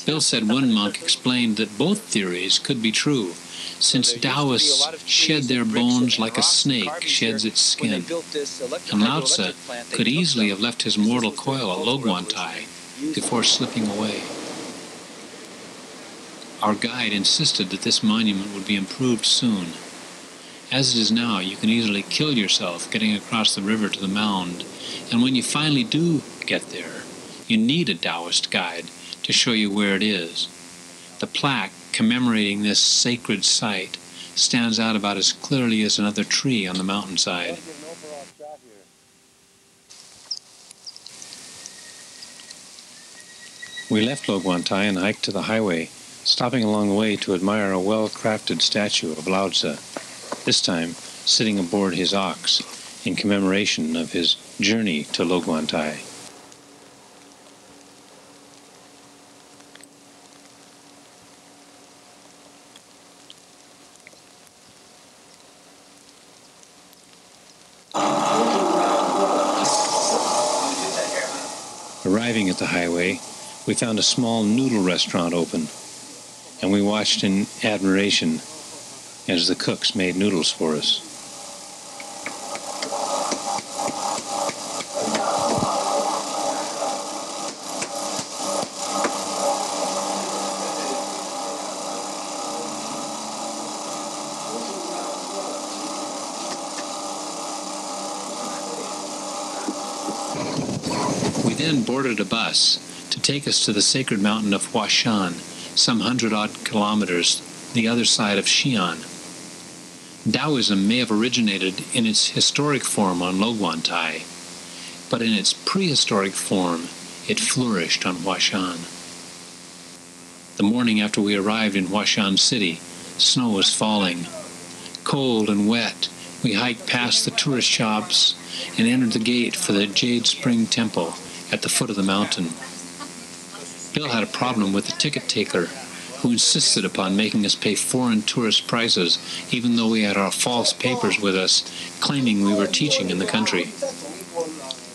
Bill said one monk explained that both theories could be true, since Daoists shed their bones like a snake sheds its skin, and Lao Tzu could easily have left his mortal coil at Loguantai before slipping away. Our guide insisted that this monument would be improved soon. As it is now, you can easily kill yourself getting across the river to the mound, and when you finally do get there, you need a Daoist guide to show you where it is. The plaque commemorating this sacred site stands out about as clearly as another tree on the mountainside. We left Loguantai and hiked to the highway, stopping along the way to admire a well-crafted statue of Lao Tzu, this time sitting aboard his ox in commemoration of his journey to Loguantai. Arriving at the highway, we found a small noodle restaurant open, and we watched in admiration as the cooks made noodles for us. We then boarded a bus to take us to the sacred mountain of Huashan, some 100-odd kilometers the other side of Xi'an. Daoism may have originated in its historic form on Loguantai, but in its prehistoric form, it flourished on Huashan. The morning after we arrived in Huashan City, snow was falling. Cold and wet, we hiked past the tourist shops and entered the gate for the Jade Spring Temple at the foot of the mountain. Bill had a problem with the ticket taker, who insisted upon making us pay foreign tourist prices, even though we had our false papers with us, claiming we were teaching in the country.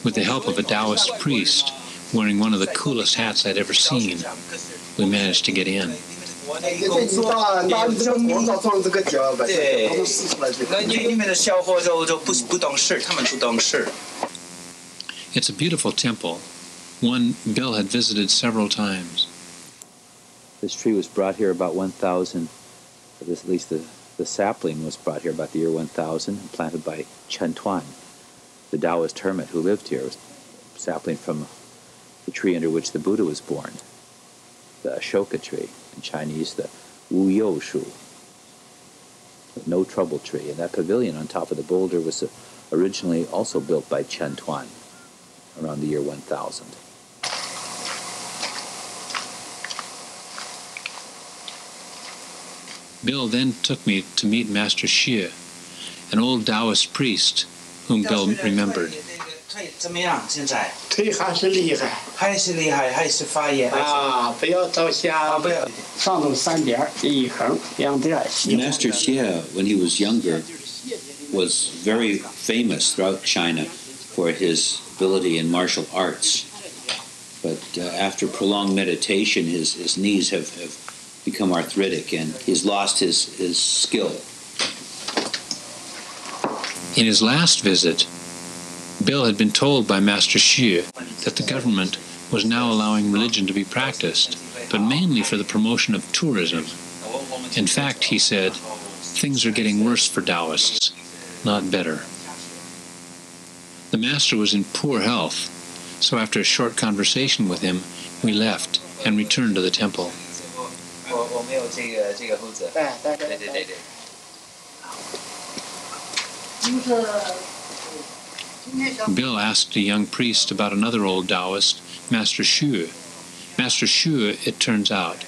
With the help of a Daoist priest, wearing one of the coolest hats I'd ever seen, we managed to get in. It's a beautiful temple, one Bill had visited several times. This tree was brought here about 1000, at least the sapling was brought here about the year 1000 and planted by Chen Tuan, the Daoist hermit who lived here. It was a sapling from the tree under which the Buddha was born, the Ashoka tree, in Chinese the Wu You Shu, the no trouble tree. And that pavilion on top of the boulder was originally also built by Chen Tuan around the year 1000. Bill then took me to meet Master Xie, an old Daoist priest whom Bill remembered. Master Xie, when he was younger, was very famous throughout China for his ability in martial arts. But after prolonged meditation, his knees have become arthritic and he's lost his skill. In his last visit, Bill had been told by Master Xie that the government was now allowing religion to be practiced, but mainly for the promotion of tourism. In fact, he said, things are getting worse for Taoists, not better. The master was in poor health, so after a short conversation with him, we left and returned to the temple. Bill asked a young priest about another old Taoist, Master Xu. Master Xu, it turns out,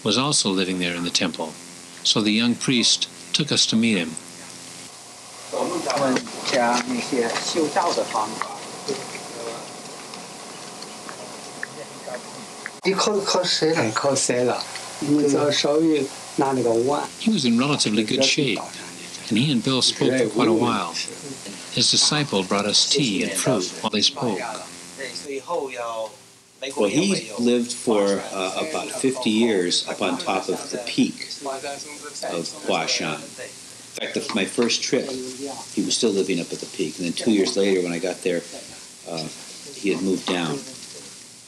was also living there in the temple, so the young priest took us to meet him. He was in relatively good shape, and he and Bill spoke for quite a while. His disciple brought us tea and fruit while they spoke. Well, he lived for about 50 years up on top of the peak of Huashan. In fact, my first trip, he was still living up at the peak. And then 2 years later, when I got there, he had moved down.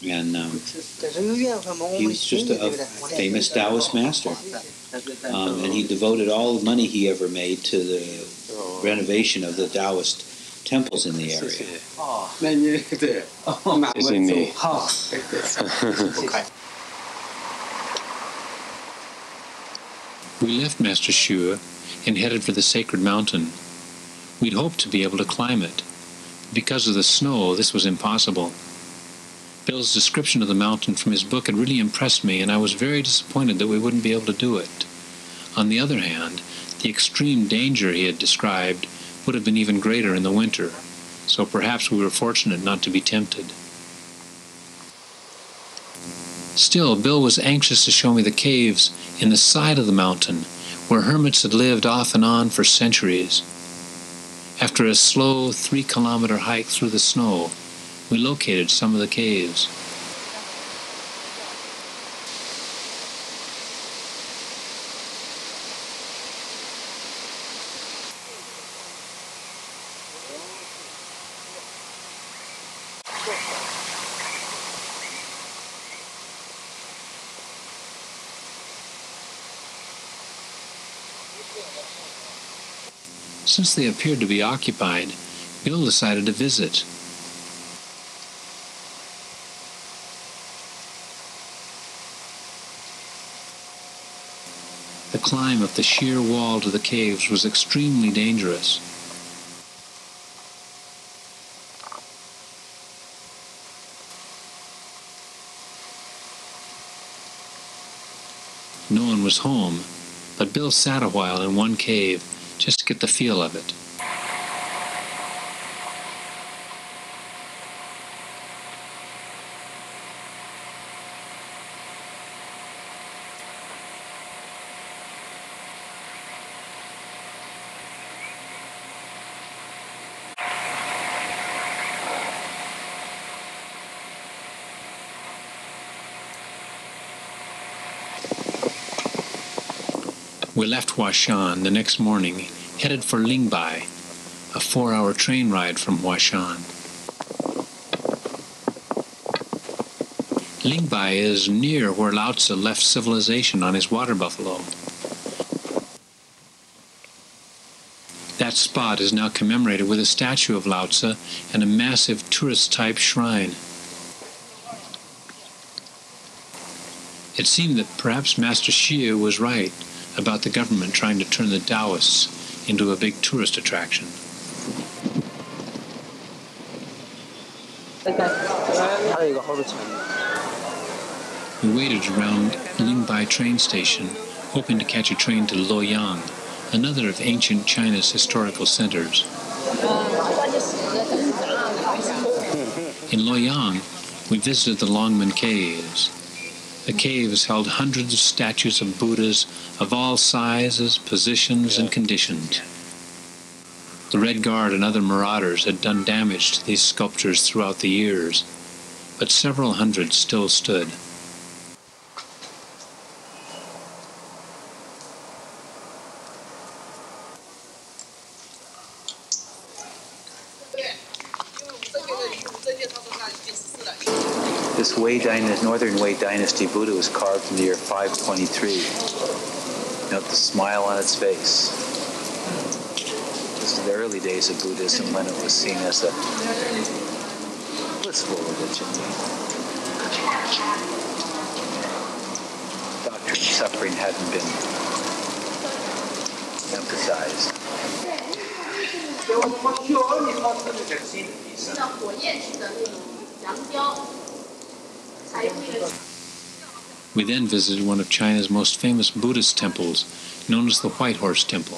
And he was just a famous Taoist master. And he devoted all the money he ever made to the renovation of the Taoist temples in the area. Isn't me? We left Master Xu and headed for the sacred mountain. We'd hoped to be able to climb it. Because of the snow, this was impossible. Bill's description of the mountain from his book had really impressed me, and I was very disappointed that we wouldn't be able to do it. On the other hand, the extreme danger he had described would have been even greater in the winter, so perhaps we were fortunate not to be tempted. Still, Bill was anxious to show me the caves in the side of the mountain, where hermits had lived off and on for centuries. After a slow 3-kilometer hike through the snow, we located some of the caves. Since they appeared to be occupied, Bill decided to visit. The climb up the sheer wall to the caves was extremely dangerous. No one was home, but Bill sat a while in one cave just to get the feel of it. We left Huashan the next morning, headed for Lingbai, a 4-hour train ride from Huashan. Lingbai is near where Lao Tzu left civilization on his water buffalo. That spot is now commemorated with a statue of Lao Tzu and a massive tourist-type shrine. It seemed that perhaps Master Xu was right about the government trying to turn the Taoists into a big tourist attraction. We waited around Lingbai train station, hoping to catch a train to Luoyang, another of ancient China's historical centers. In Luoyang, we visited the Longmen Caves. The caves held hundreds of statues of Buddhas of all sizes, positions, and conditions. The Red Guard and other marauders had done damage to these sculptures throughout the years, but several hundred still stood. This Wei Dynasty, Northern Wei Dynasty Buddha was carved in the year 523. Note the smile on its face. This is the early days of Buddhism when it was seen as a blissful religion. Doctrine of suffering hadn't been emphasized. We then visited one of China's most famous Buddhist temples, known as the White Horse Temple.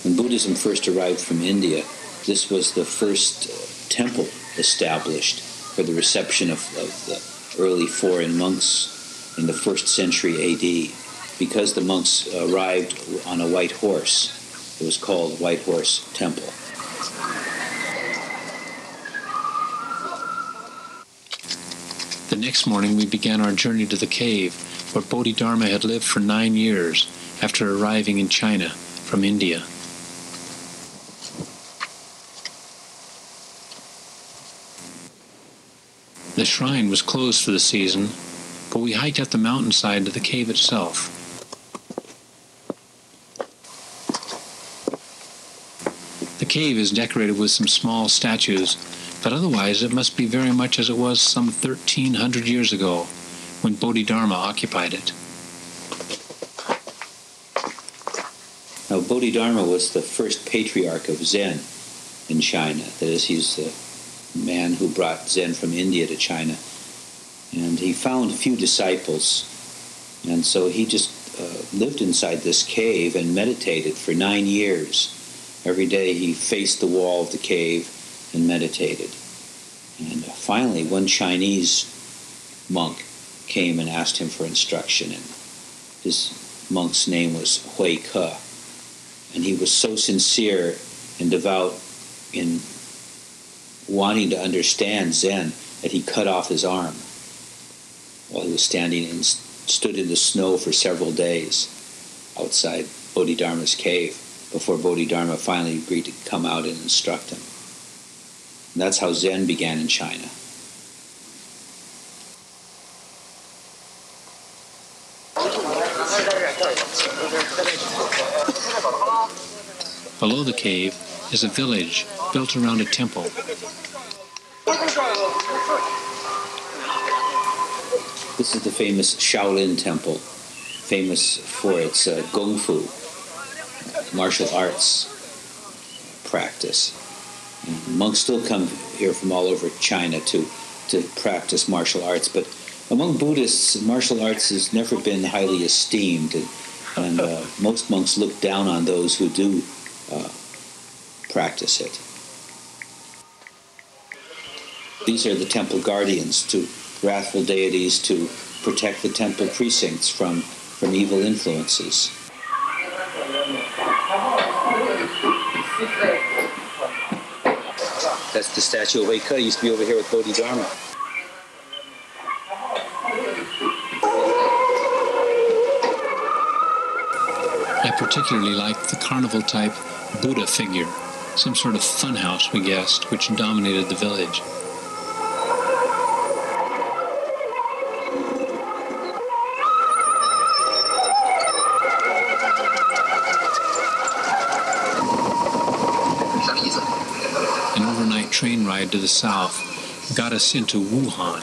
When Buddhism first arrived from India, this was the first temple established for the reception of the early foreign monks in the 1st century AD. Because the monks arrived on a white horse, it was called White Horse Temple. The next morning we began our journey to the cave where Bodhidharma had lived for 9 years after arriving in China from India. The shrine was closed for the season, but we hiked up the mountainside to the cave itself. The cave is decorated with some small statues, but otherwise it must be very much as it was some 1,300 years ago when Bodhidharma occupied it. Now, Bodhidharma was the first patriarch of Zen in China. That is, he's the man who brought Zen from India to China. And he found few disciples. And so he just lived inside this cave and meditated for 9 years. Every day he faced the wall of the cave and meditated. And finally, one Chinese monk came and asked him for instruction. And his monk's name was Hui Ke. And he was so sincere and devout in wanting to understand Zen that he cut off his arm while he was standing and stood in the snow for several days outside Bodhidharma's cave before Bodhidharma finally agreed to come out and instruct him. And that's how Zen began in China. Below the cave is a village built around a temple. This is the famous Shaolin Temple, famous for its Gong Fu, martial arts practice. And monks still come here from all over China to practice martial arts, but among Buddhists, martial arts has never been highly esteemed, and most monks look down on those who do practice it. These are the temple guardians, to wrathful deities to protect the temple precincts from evil influences. That's the statue of Hui Ke. Used to be over here with Bodhidharma. I particularly liked the carnival-type Buddha figure, some sort of funhouse, we guessed, which dominated the village. An overnight train ride to the south got us into Wuhan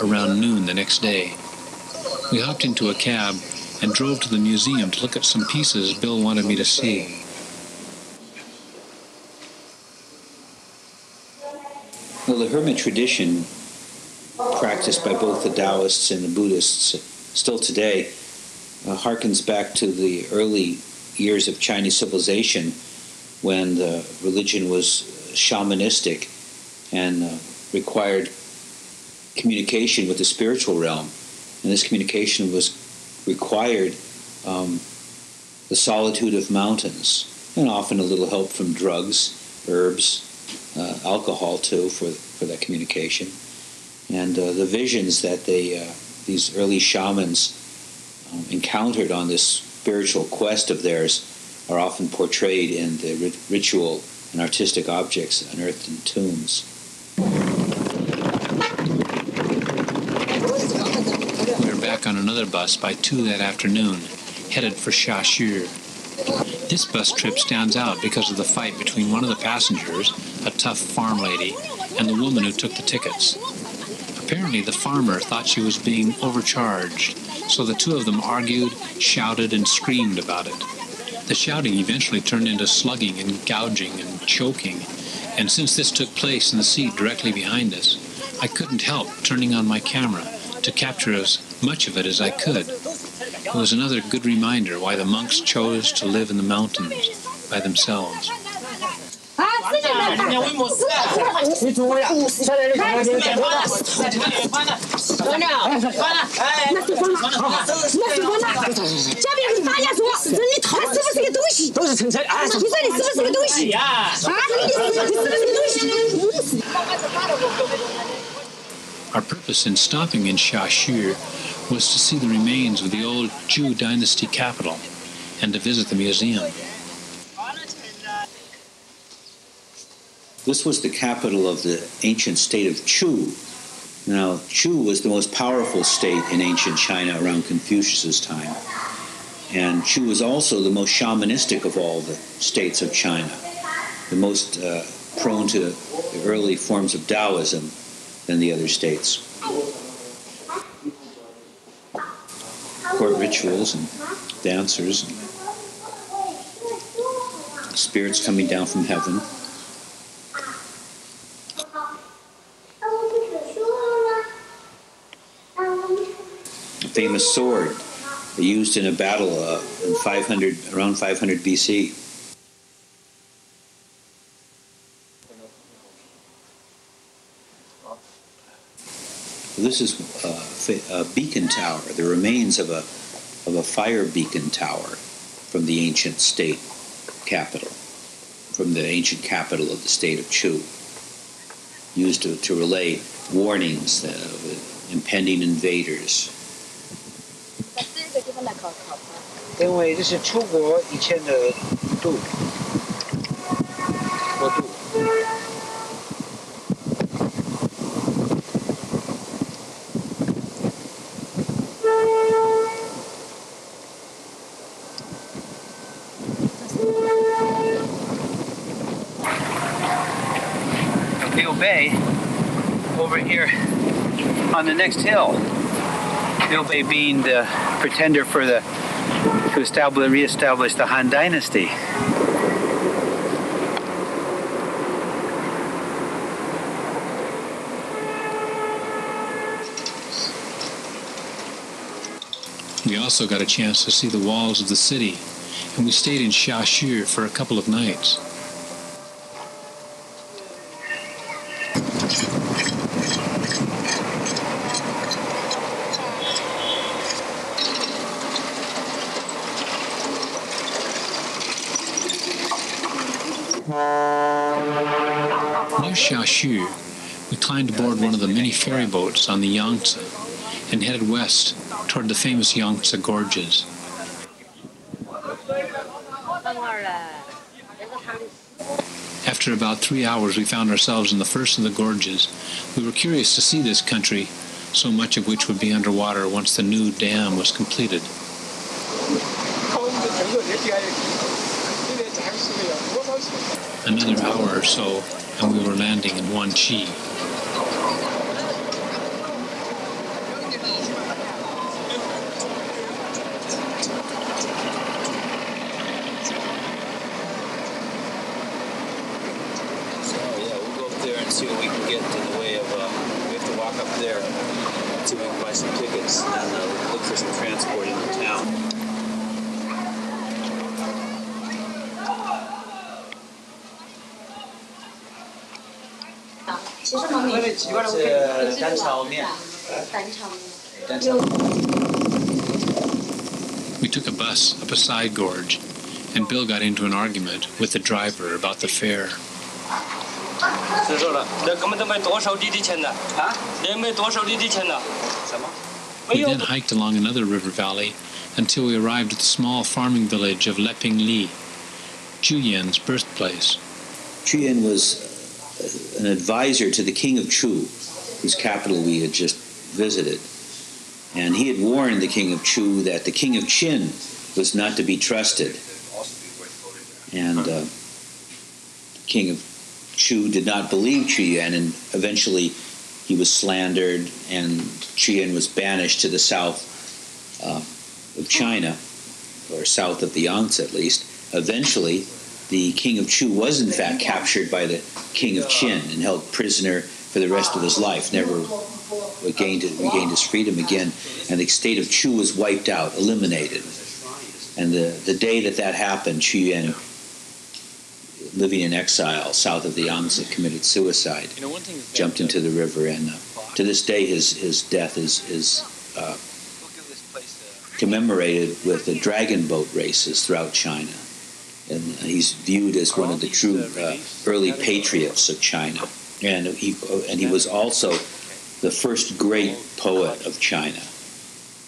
around noon the next day. We hopped into a cab and drove to the museum to look at some pieces Bill wanted me to see. Well, the hermit tradition practiced by both the Daoists and the Buddhists still today harkens back to the early years of Chinese civilization when the religion was shamanistic and required communication with the spiritual realm. And this communication was required the solitude of mountains, and often a little help from drugs, herbs, alcohol too for that communication. And the visions that these early shamans encountered on this spiritual quest of theirs are often portrayed in the ritual and artistic objects unearthed in tombs. We are back back on another bus by 2 that afternoon, headed for Xiaxu. This bus trip stands out because of the fight between one of the passengers, a tough farm lady, and the woman who took the tickets. Apparently, the farmer thought she was being overcharged, so the two of them argued, shouted, and screamed about it. The shouting eventually turned into slugging and gouging and choking, and since this took place in the sea directly behind us, I couldn't help turning on my camera to capture as much of it as I could. It was another good reminder why the monks chose to live in the mountains by themselves. Our purpose in stopping in Xiaxu was to see the remains of the old Zhou dynasty capital and to visit the museum. This was the capital of the ancient state of Chu. Now, Chu was the most powerful state in ancient China around Confucius's time. And Chu was also the most shamanistic of all the states of China, the most prone to the early forms of Daoism than the other states. Court rituals and dancers, and spirits coming down from heaven. A famous sword used in a battle in around 500 BC. This is a beacon tower, the remains of a fire beacon tower from the ancient state capital, from the ancient capital of the state of Chu, used to relay warnings of impending invaders. 因为这是出国以前的度，国度。 Bay over here on the next hill. Liu Bei being the pretender to reestablish the Han Dynasty. We also got a chance to see the walls of the city, and we stayed in Xiaxu for a couple of nights. Near Xiaxu, we climbed aboard one of the many ferry boats on the Yangtze and headed west toward the famous Yangtze Gorges. After about 3 hours, we found ourselves in the first of the gorges. We were curious to see this country, so much of which would be underwater once the new dam was completed. Another hour or so, and we were landing in Wanqi. See what we can get in the way of, we have to walk up there and see if we can buy some tickets and look for some transport into town. We took a bus up a side gorge, and Bill got into an argument with the driver about the fare. We then hiked along another river valley until we arrived at the small farming village of Lepingli, Juyan's birthplace. Juyan was an advisor to the king of Chu, whose capital we had just visited. And he had warned the king of Chu that the king of Qin was not to be trusted. And the king of Chu did not believe Qu Yuan, and eventually he was slandered, and Qu Yuan was banished to the south of China, or south of the Yangtze at least. Eventually, the king of Chu was in fact captured by the king of Qin and held prisoner for the rest of his life, never regained his freedom again, and the state of Chu was wiped out, eliminated. And the day that happened, Qu Yuan, living in exile south of the Yangtze, committed suicide, jumped into the river, and to this day his death is commemorated with the dragon boat races throughout China. And he's viewed as one of the true early patriots of China. And he was also the first great poet of China.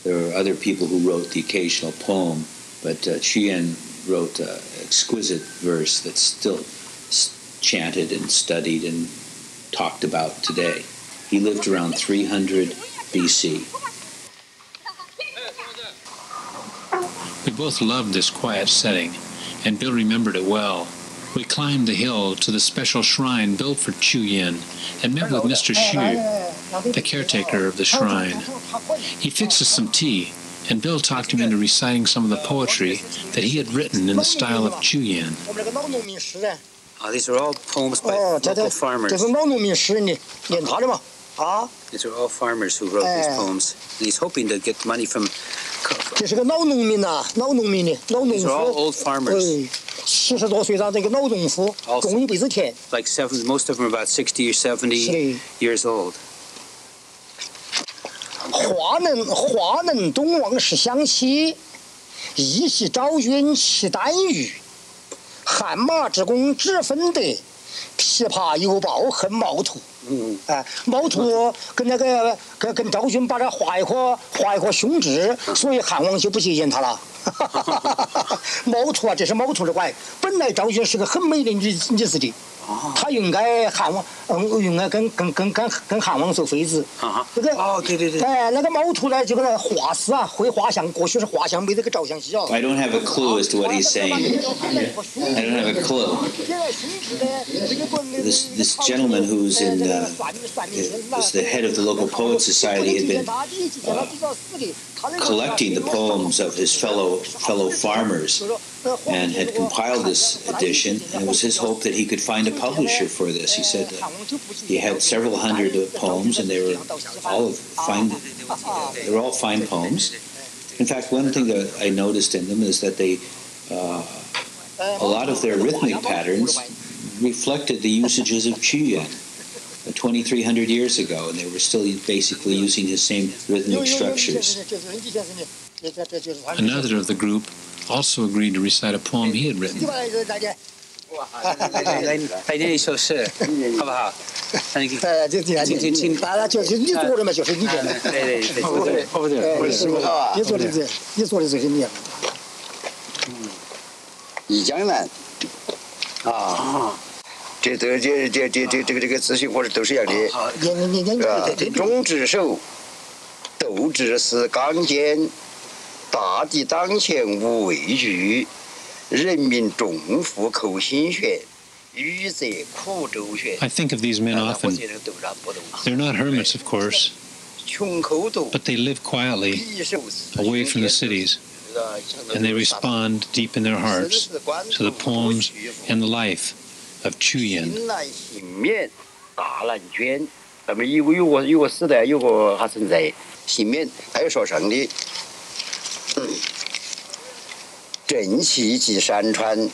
There were other people who wrote the occasional poem, but Qu Yuan wrote exquisite verse that's still chanted and studied and talked about today. He lived around 300 BC. We both loved this quiet setting, and Bill remembered it well. We climbed the hill to the special shrine built for Qu Yuan and met with Mr. Xu, the caretaker of the shrine. He fixed us some tea, and Bill talked him into reciting some of the poetry that he had written in the style of Qu Yuan. These are all poems by local farmers. These are all farmers who wrote these poems. And he's hoping to get money from... These are all old farmers. Like most of them are about 60 or 70 years old. 华能东王是相期，一系昭君其丹羽，汗马之功之分德，琵琶犹抱恨毛图。毛图跟昭君把这画一颗胸痣，所以汉王就不接见他了。毛图啊，这是毛图的怪。本来昭君是个很美的女子的。 他应该跟汉王做妃子。这个对。那个毛图呢，就跟那画师啊，会画像，过去是画像没这个照相机啊。I don't have a clue as to what he's saying. I don't have a clue. This gentleman who's was the head of the local poet society had been collecting the poems of his fellow farmers and had compiled this edition, and it was his hope that he could find a publisher for this. He said that he had several hundred poems, and they were all fine poems. In fact, one thing that I noticed in them is that they a lot of their rhythmic patterns reflected the usages of Qu Yuan 2,300 years ago, and they were still basically using his same rhythmic structures. Another of the group also agreed to recite a poem he had written. 来念一首诗，好不好？请大家就是你做的嘛，就是你做的。对，你做的就是你。宜江南啊，这个字形或者都是一样的。忠直守，斗志是刚健，大敌当前无畏惧。 人民重负扣心弦，愚者苦周旋。 I think of these men often. They're not hermits, of course, but they live quietly, away from the cities, and they respond deep in their hearts to the poems and the life of Qu Yuan. 大蓝娟，咱们有个时代有个还存在，幸免还有说上的。 正气即山川，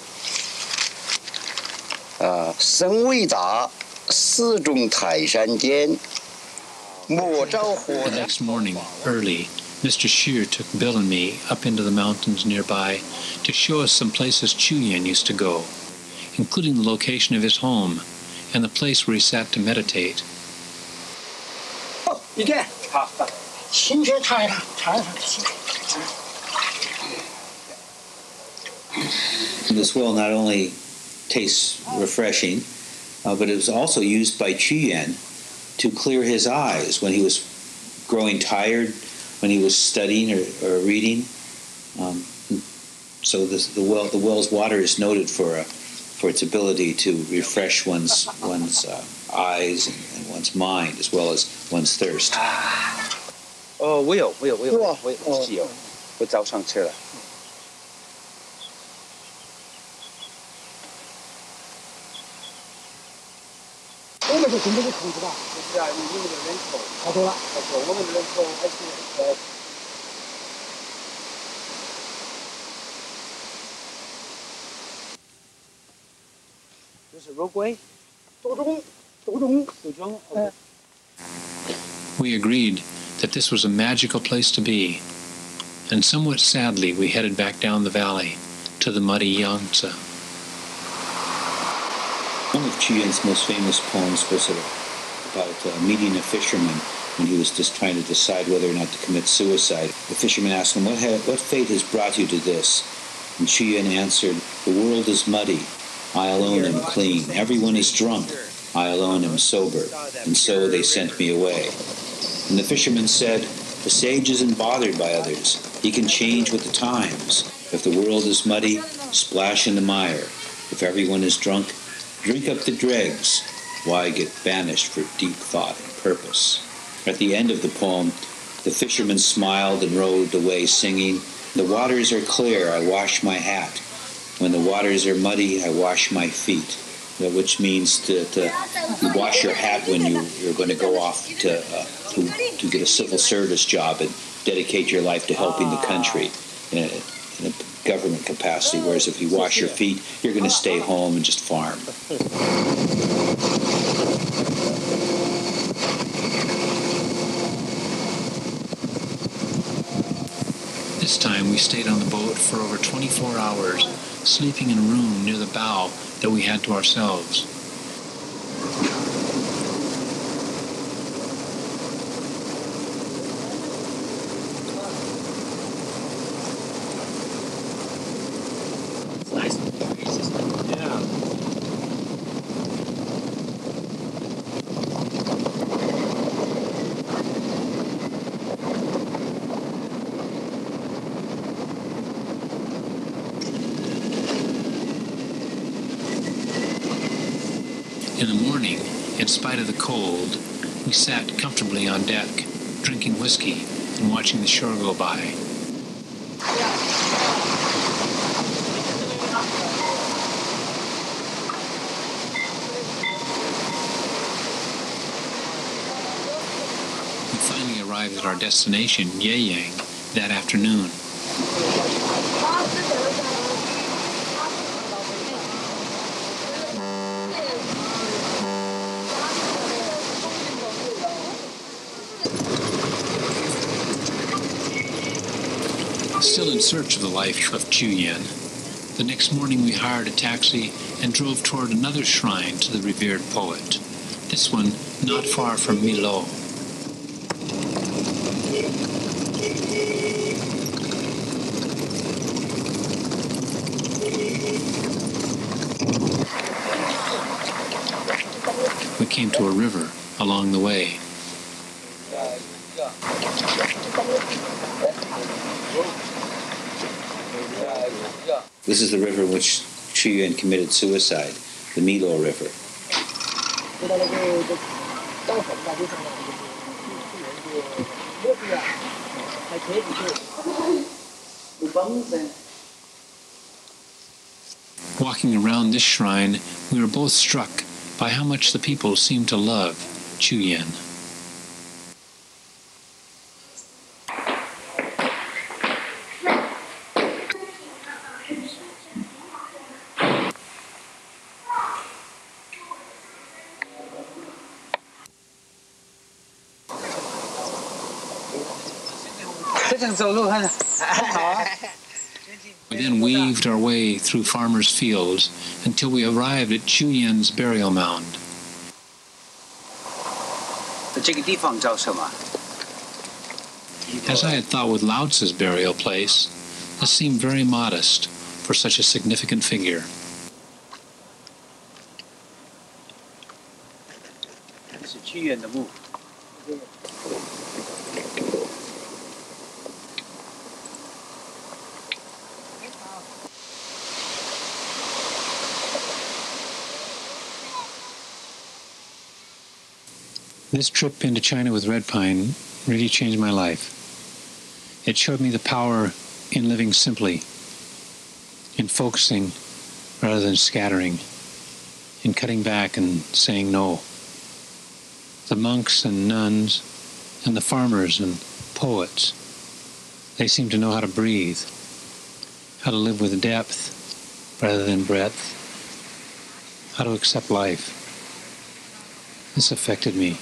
身伟大，死中泰山巅。莫招祸。The next morning, early, Mr. Xu took Bill and me up into the mountains nearby to show us some places Qu Yuan used to go, including the location of his home and the place where he sat to meditate. 你看，清泉尝一尝。 This well not only tastes refreshing, but it was also used by Qu Yuan to clear his eyes when he was growing tired when he was studying or reading. So the well's water is noted for its ability to refresh one's eyes and one's mind as well as one's thirst. 我有，自己有，我早上吃了。这个是真的是控制吧？是啊，你们的人口太多了，我们的人口还是就是肉桂，多种。We agreed that this was a magical place to be, and somewhat sadly we headed back down the valley to the muddy Yangtze. One of Qiyuan's most famous poems was about meeting a fisherman when he was just trying to decide whether or not to commit suicide. The fisherman asked him, what fate has brought you to this? And Qiyuan answered, the world is muddy. I alone am clean. Everyone is drunk. I alone am sober. And so they sent me away. And the fisherman said, the sage isn't bothered by others. He can change with the times. If the world is muddy, splash in the mire. If everyone is drunk, drink up the dregs. Why get banished for deep thought and purpose? At the end of the poem, the fisherman smiled and rowed away singing, the waters are clear, I wash my hat. When the waters are muddy, I wash my feet. Which means to wash your hat when you're going to go off to get a civil service job and dedicate your life to helping the country in a government capacity. Whereas if you wash your feet, you're going to stay home and just farm. This time we stayed on the boat for over 24 hours, sleeping in a room near the bow that we had to ourselves. In the morning, in spite of the cold, we sat comfortably on deck, drinking whiskey and watching the shore go by. We finally arrived at our destination, Yeyang, that afternoon. Still in search of the life of Qiyuan, the next morning we hired a taxi and drove toward another shrine to the revered poet, this one not far from Milo. We came to a river along the way. This is the river in which Qiyuan committed suicide, the Milo River. Walking around this shrine, we were both struck by how much the people seemed to love Qiyuan. We then weaved our way through farmers' fields until we arrived at Qiyuan's burial mound. As I had thought with Lao Tzu's burial place, this seemed very modest for such a significant figure. This trip into China with red pine really changed my life. It showed me the power in living simply, in focusing rather than scattering, in cutting back and saying no. The monks and nuns and the farmers and poets, they seem to know how to breathe, how to live with depth rather than breadth, how to accept life. This affected me.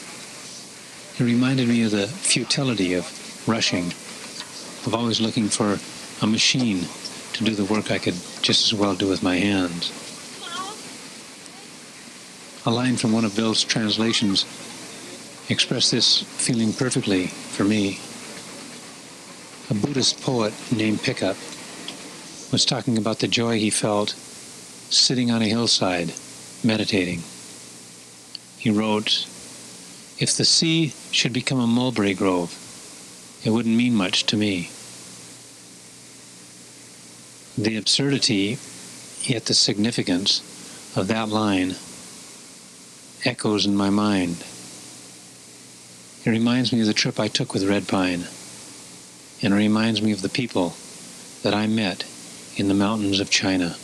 It reminded me of the futility of rushing, of always looking for a machine to do the work I could just as well do with my hands. A line from one of Bill's translations expressed this feeling perfectly for me. A Buddhist poet named Pickup was talking about the joy he felt sitting on a hillside, meditating. He wrote, "If the sea should become a mulberry grove, it wouldn't mean much to me." The absurdity, yet the significance of that line echoes in my mind. It reminds me of the trip I took with red pine, and it reminds me of the people that I met in the mountains of China.